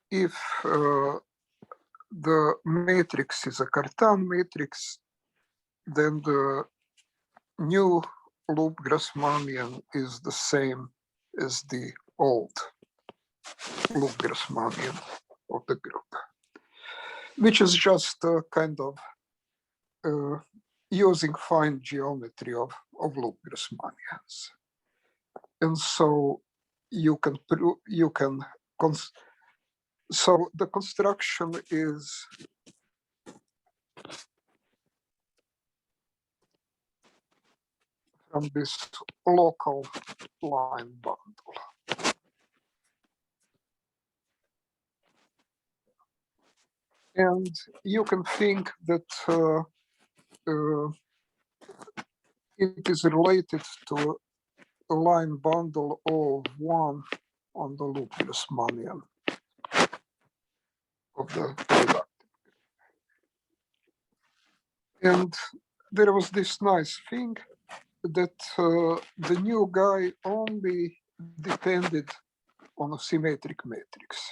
if the matrix is a Cartan matrix, then the new loop Grassmannian is the same as the old loop Grassmannian of the group, which is just a kind of using fine geometry of loop Grassmannians. And so so the construction is from this local line bundle. And you can think that it is related to a line bundle of one on the loop Grassmannian of the reductive. And there was this nice thing that the new guy only depended on a symmetric matrix,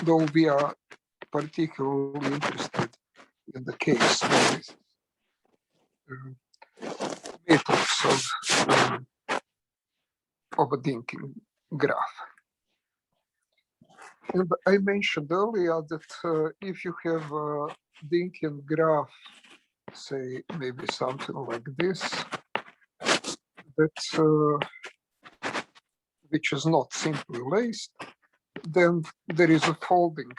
though we are particularly interested in the case where this matrix of a Dinkin graph. And I mentioned earlier that if you have a Dinkin graph, say maybe something like this, that which is not simply laced, then there is a folding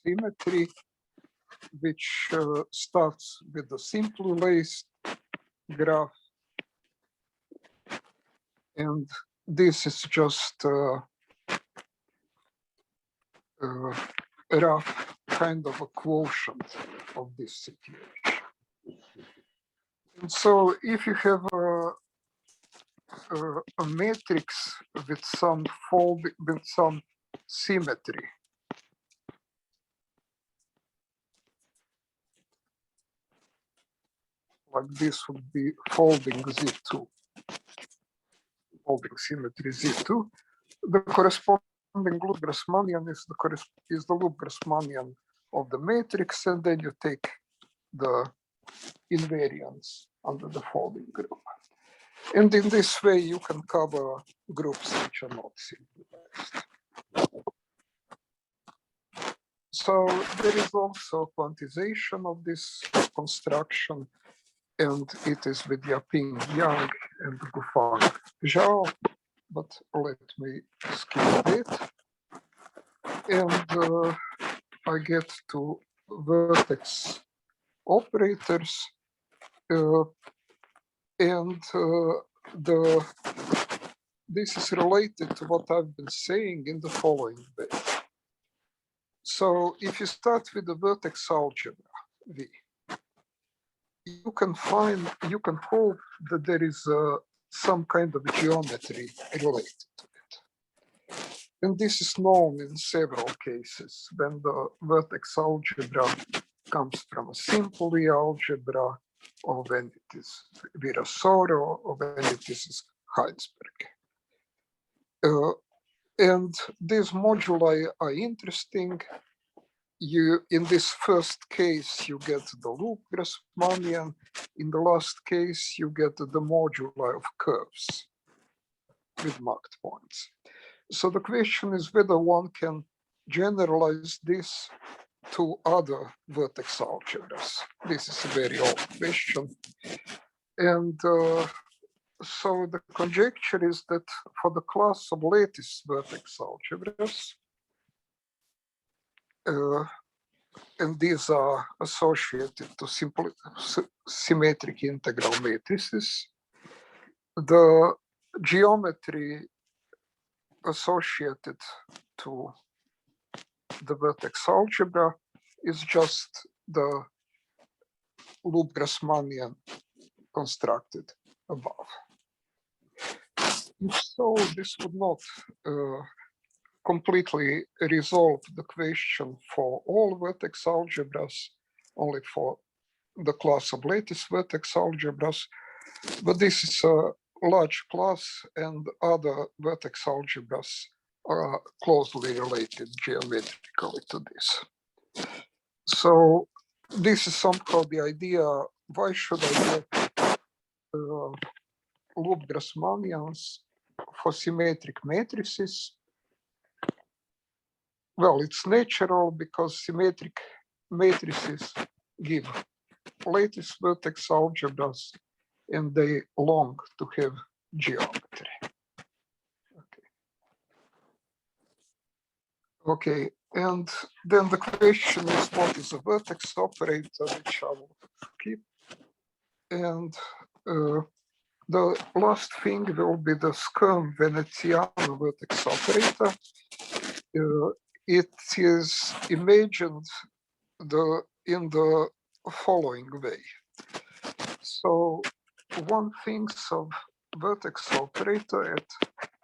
symmetry which starts with the simply laced graph, and this is just a rough kind of a quotient of this situation. And so if you have a matrix with some with some symmetry, like this would be folding Z2, folding symmetry Z2. The corresponding loop Grassmannian is the loop Grassmannian of the matrix, and then you take the invariance under the folding group. And in this way, you can cover groups which are not simplified. So there is also a quantization of this construction, and it is with Yaping Yang and Gufang Zhao, but let me skip it. And I get to vertex operators, this is related to what I've been saying in the following way. So if you start with the vertex algebra V, you can hope that there is some kind of geometry related to it. And this is known in several cases when the vertex algebra comes from a simple algebra, or when it is Virasoro, or when it is Heidelberg. And these moduli are interesting. In this first case, you get the loop Grassmannian. In the last case, you get the moduli of curves with marked points. So the question is whether one can generalize this to other vertex algebras. This is a very old question. And so the conjecture is that for the class of lattice vertex algebras, and these are associated to symmetric integral matrices, the geometry associated to the vertex algebra is just the loop Grassmannian constructed above. If so, this would not completely resolve the question for all vertex algebras, only for the class of lattice vertex algebras, but this is a large class, and other vertex algebras are closely related geometrically to this. So this is somehow the idea, why should I get loop Grassmannians for symmetric matrices? Well, it's natural because symmetric matrices give lattice vertex algebras, and they long to have geometry. Okay, and then the question is, what is a vertex operator, which I will skip. And the last thing will be the Sturm-Veneziano vertex operator. It is imagined in the following way. So one thinks of vertex operator at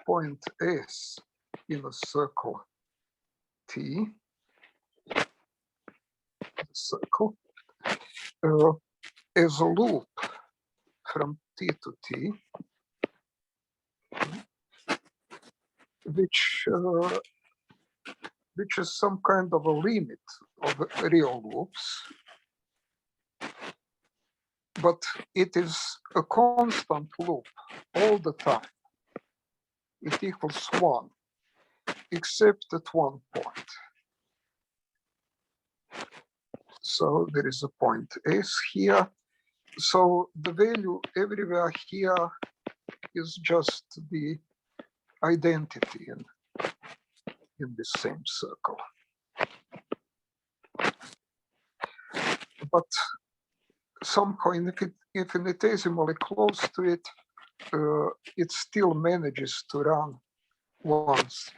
point S in a circle T, as a loop from T to T, which is some kind of a limit of real loops, but it is a constant loop all the time. It equals 1, except at one point. So there is a point S here. So the value everywhere here is just the identity in the same circle. But somehow infinitesimally close to it, it still manages to run once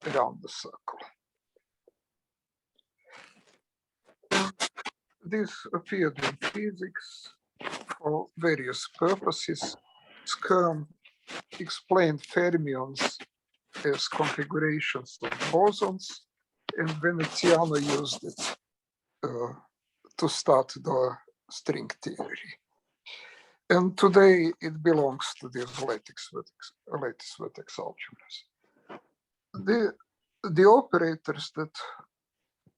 around the circle. This appeared in physics for various purposes. Sturm explained fermions as configurations of bosons, and Veneziano used it to start the string theory. And today it belongs to these lattice vertex algebras. The operators that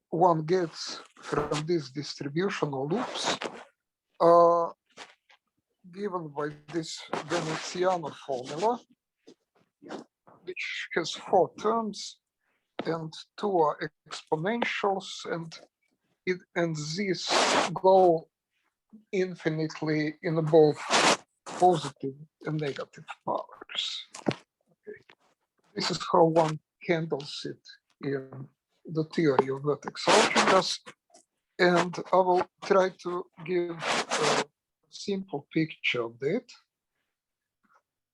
one gets from these distributional loops are given by this Veneziano formula, which has 4 terms, and 2 are exponentials, and these go infinitely in both positive and negative powers. Okay. This is how one handles it in the theory of vertex algebras, and I will try to give a simple picture of that.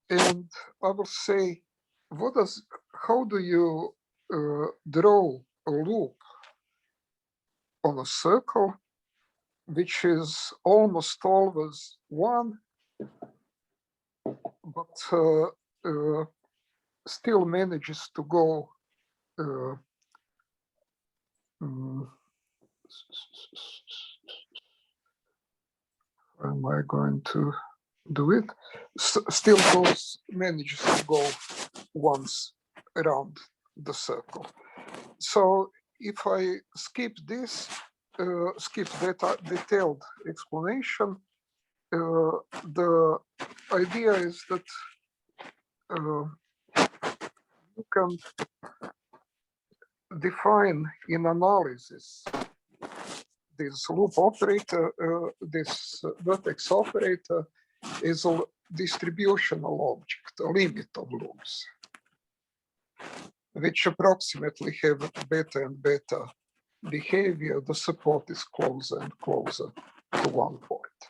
And I will say, how do you draw a loop on a circle, which is almost always 1, but still manages to go how am I going to do it? Still manages to go once around the circle. So if I skip this, skip that detailed explanation, the idea is that you can define in analysis this loop operator, this vertex operator is a distributional object, a limit of loops, which approximately have beta and beta behavior. The support is closer and closer to 1 point.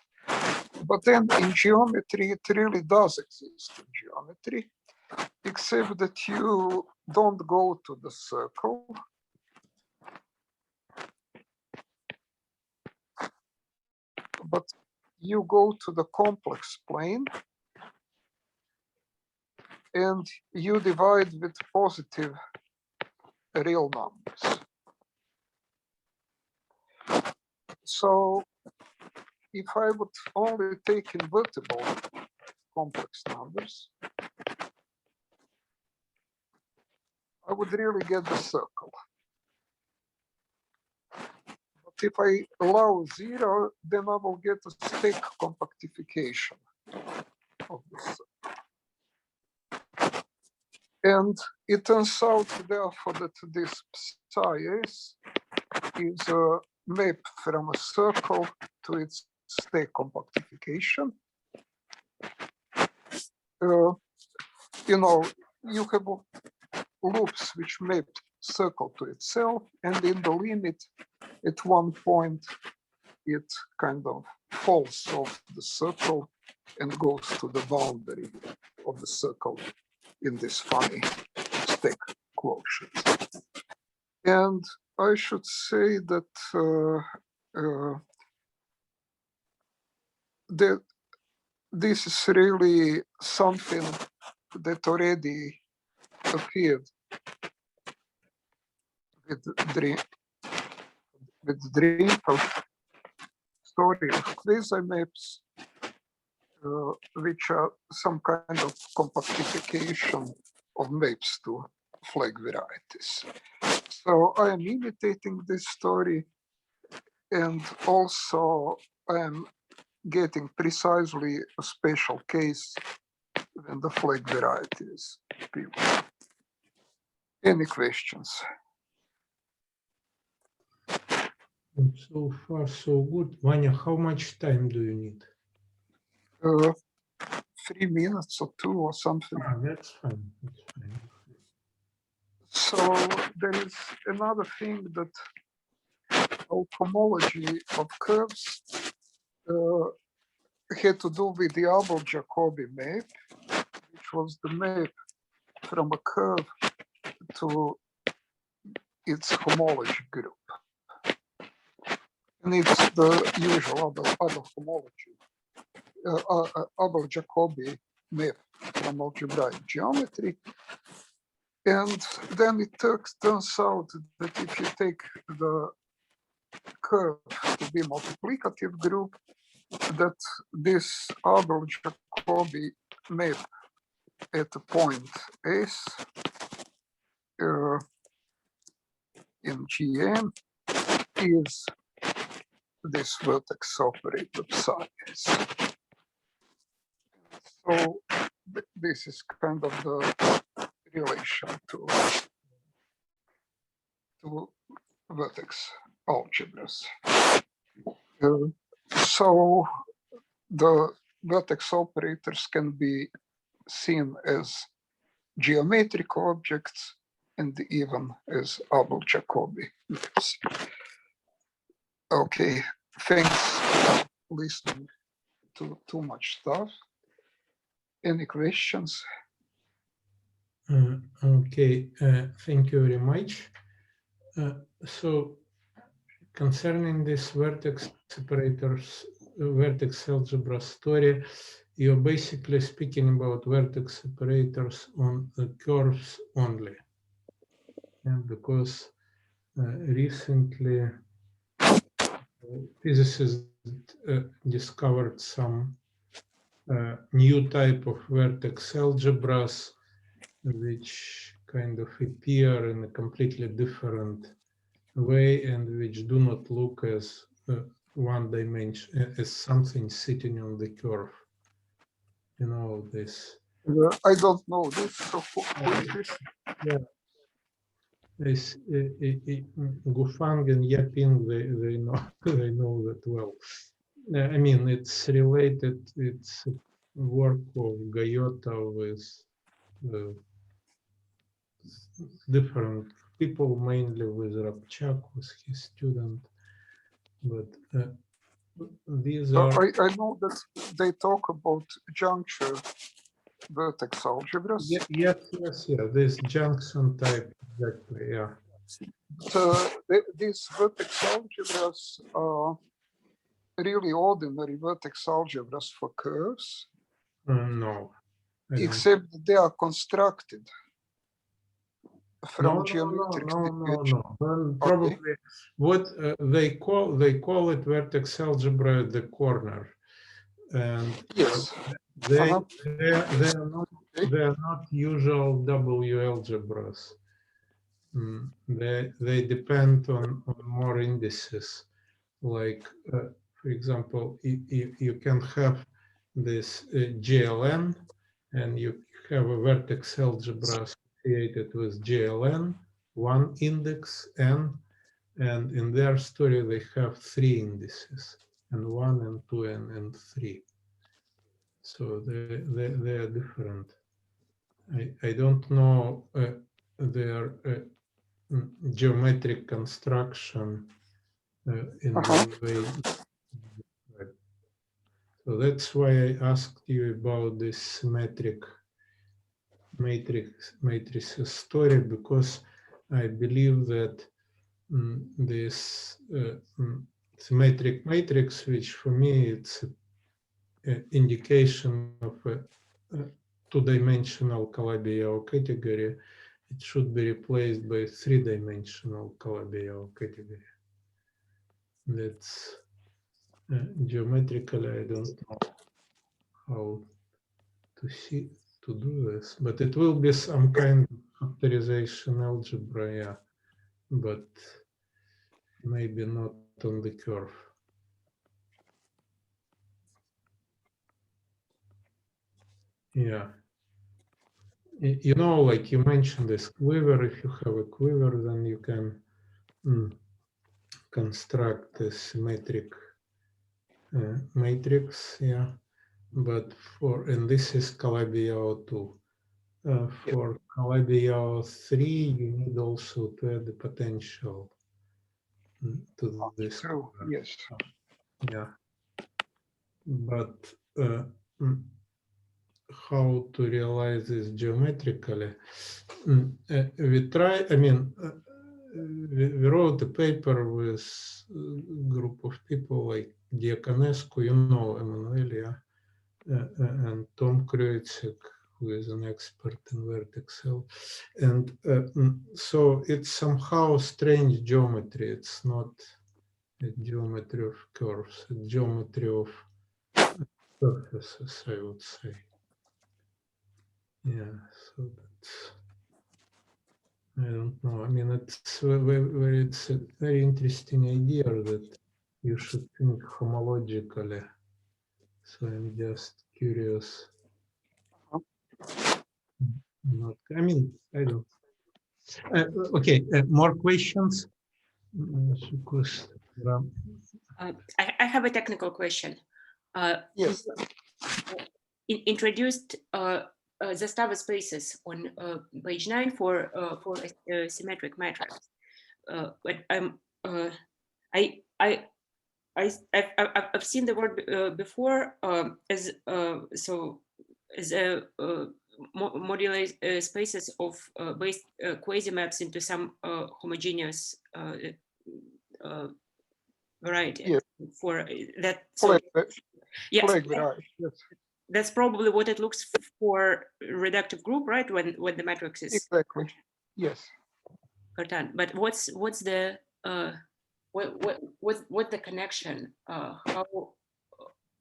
But then in geometry, it really does exist in geometry, except that you don't go to the circle, but you go to the complex plane and you divide with positive real numbers. So if I would only take invertible complex numbers, I would really get the circle. But if I allow 0, then I will get a stack compactification of the circle. And it turns out, therefore, that this psi s is a map from a circle to its stack compactification. You know, you have loops which map circle to itself, and in the limit, at 1 point, it kind of falls off the circle and goes to the boundary of the circle in this funny stack quotient. And I should say that this is really something that already appeared with Drinfeld story of quasi-maps, which are some kind of compactification of maps to flag varieties. So I am imitating this story, and also I am getting precisely a special case when the flag variety is pure. Any questions? So far, so good. Vanya, how much time do you need? 3 minutes or 2 or something. Ah, that's fine. That's fine. So there is another thing that homology of curves had to do with the Abel-Jacobi map, which was the map from a curve to its homology group. And it's the usual other homology, Abel-Jacobi map from algebraic geometry. And then it turns out that if you take the curve to be multiplicative group, that this Abel-Jacobi map at a point S in GM is this vertex operator size. So this is kind of the relation to vertex algebras. So the vertex operators can be seen as geometric objects and even as Abel-Jacobi maps. Okay, thanks for listening to too much stuff. Any questions? Okay, thank you very much. So concerning this vertex operators, vertex algebra story, you're basically speaking about vertex operators on the curves only. And because recently physicists discovered some new type of vertex algebras which kind of appear in a completely different way and which do not look as one dimension, as something sitting on the curve. You know this. I don't know this. So who is this? Yeah. This Gufang and Yaping, they know they know that well. I mean, it's related. It's work of Gayota with different people, mainly with Rabchak, was his student. But these are. I know that they talk about juncture vertex algebras. Yes. This junction type, exactly. Yeah. These vertex algebras are really ordinary vertex algebras for curves. No. Except they are constructed from geometric No. Well, okay. Probably what they call it vertex algebra at the corner, and yes, they are not usual W algebras. They depend on more indices. Like for example, you can have this GLN, and you have a vertex algebra associated with GLN, one index n, and in their story they have three indices, n1, n2, and n3. So they are different. I don't know their geometric construction in the way. So that's why I asked you about this symmetric matrices story, because I believe that this symmetric matrix, which for me it's an indication of a two-dimensional Calabi-Yau category, it should be replaced by three-dimensional Calabi-Yau category. That's geometrically, I don't know how to do this, but it will be some kind of factorization algebra, yeah, but maybe not on the curve. Yeah. You know, like you mentioned this quiver, if you have a quiver, then you can construct a symmetric matrix, yeah. But and this is Calabi-Yau 2. For Calabi-Yau 3, you need also to add the potential to this. True, yes. Yeah. But how to realize this geometrically? We try, I mean, we wrote a paper with a group of people like Diaconescu, you know, Emanuelia, and Tom Kreutzig, who is an expert in vertex L. And so it's somehow strange geometry. It's not a geometry of curves, a geometry of surfaces, I would say. Yeah, so that's, I don't know. I mean, it's where it's a very interesting idea that you should think homologically. So I'm just curious. Not, I mean, I don't. Okay, more questions? I have a technical question. Yes. Introduced the Stava spaces on page 9 for a symmetric matrix. But I've seen the word before as so as a modular spaces of based quasi-maps into some homogeneous variety. Yes. For that. So yes, Variety, yes. that's probably what it looks for reductive group, right? When the matrix is Exactly. Yes. Cartan. But what's the what the connection? How?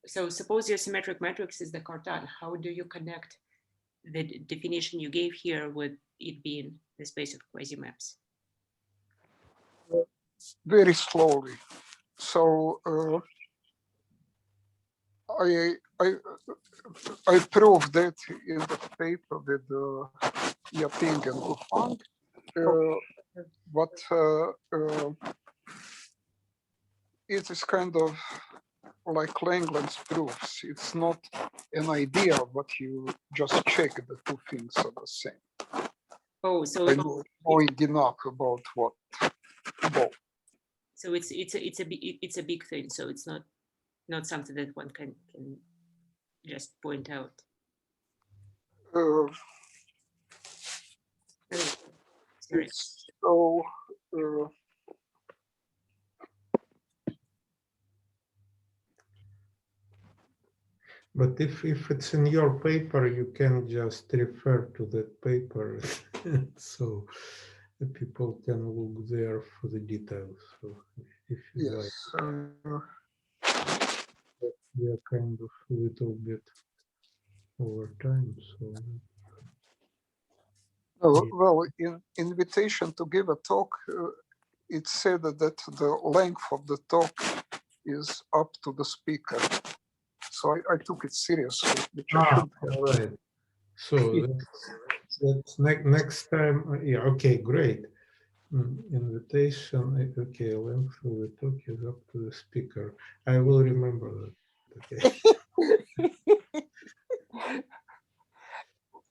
So suppose your symmetric matrix is the Cartan. How do you connect the definition you gave here with it being the space of quasi-maps? Very slowly. So I proved that in the paper with Yaping and Gufang, but it is kind of like Langland's proofs. It's not an idea, but you just check the two things are the same. Oh, so I know enough about what both. So it's a big thing. So it's not something that one can just point out. Sorry. So but if it's in your paper, you can just refer to that paper, so the people can look there for the details. So if you yes, we are kind of a little bit over time, so. well, in invitation to give a talk, it said that the length of the talk is up to the speaker. So I took it seriously, which I should have. All right. So that's next time. Yeah. Okay. Great. Invitation. Okay. Length of the talk is up to the speaker. I will remember that. Okay.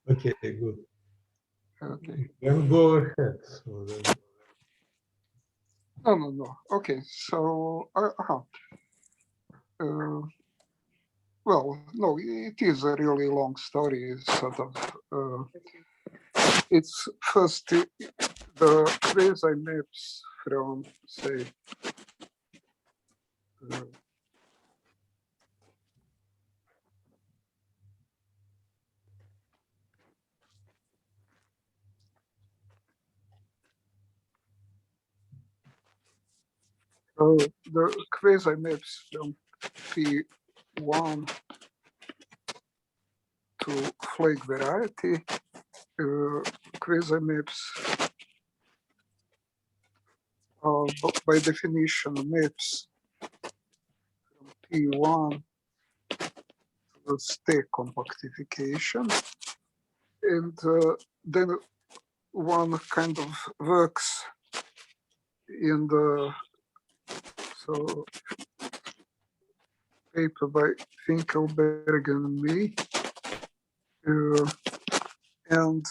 Okay. Good. Okay. Then go ahead. So then. No. Okay. So well, no, it is a really long story. Sort of. It's first the quasi maps from, say, the quasi maps from P1 to flake variety, quasi maps are by definition maps from P1 to stack compactification, and then one kind of works in the paper by Finkelberg and me, and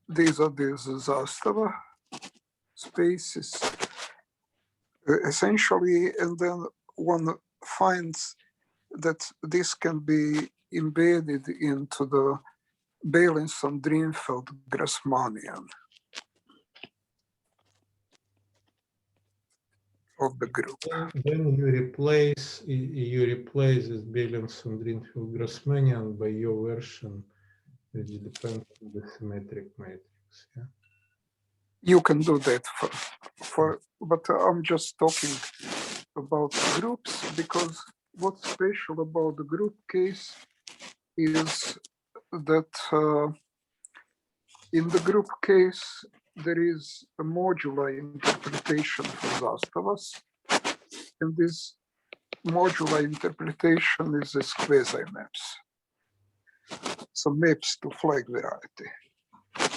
these are the Zastava spaces essentially, and then one finds that this can be embedded into the Beilinson-Drinfeld Grassmannian of the group. Then you replace this Beilinson-Drinfeld Grassmannian by your version, which depends on the symmetric matrix. Yeah. You can do that but I'm just talking about groups because what's special about the group case is that in the group case, there is a modular interpretation for Zastavas, and this modular interpretation is as quasi-maps. So maps to flag variety.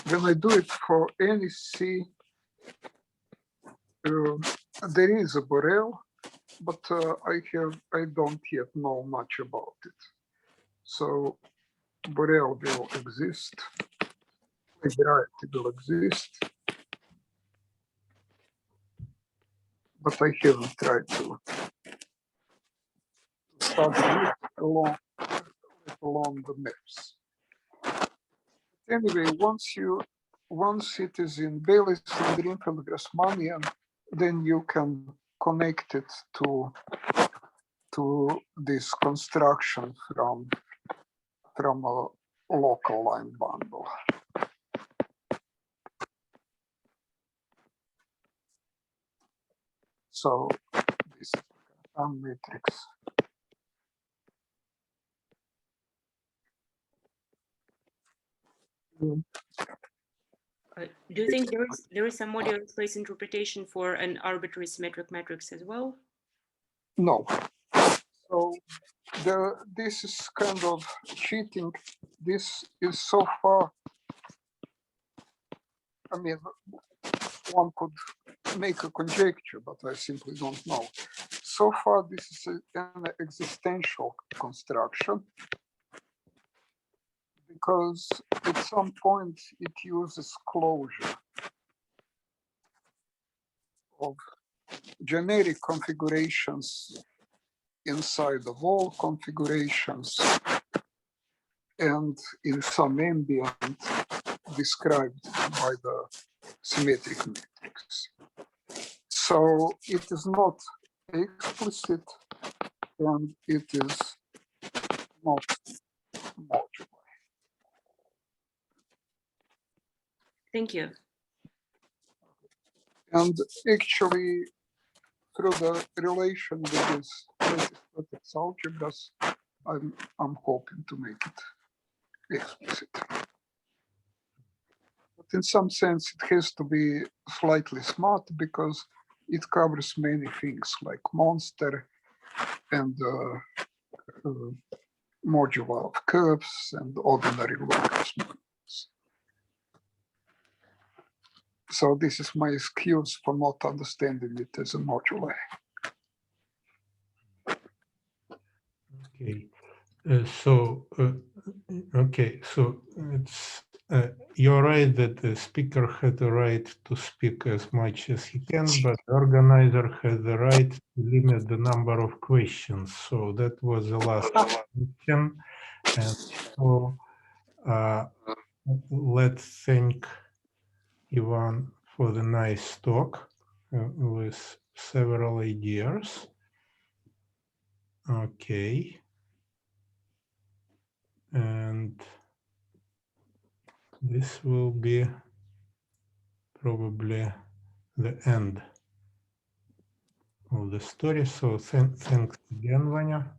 When I do it for any C, there is a Borel, but I don't yet know much about it. So Borel will exist, flag variety will exist, but I haven't tried to study it along the maps. Anyway, once it is in Bayes and Greenfield Grassmannian, then you can connect it to this construction from a local line bundle. So this is a matrix. Do you think there is some modular space interpretation for an arbitrary symmetric matrix as well? No. So this is kind of cheating. This is so far, I mean, one could make a conjecture, but I simply don't know. So far, this is an existential construction because at some point it uses closure of generic configurations inside of all configurations and in some ambient described by the symmetric matrix. So it is not explicit and it is not modular. Thank you. And actually, through the relation with these vertex algebras, I'm hoping to make it explicit. But in some sense, it has to be slightly smart because it covers many things like monster and modular of curves and ordinary Grassmannians. So this is my excuse for not understanding it as a modular. Okay. So it's you're right that the speaker had the right to speak as much as he can, but the organizer had the right to limit the number of questions. So that was the last question. And so let's thank Ivan for the nice talk with several ideas. Okay. And this will be probably the end of the story. So thanks again, Vanya.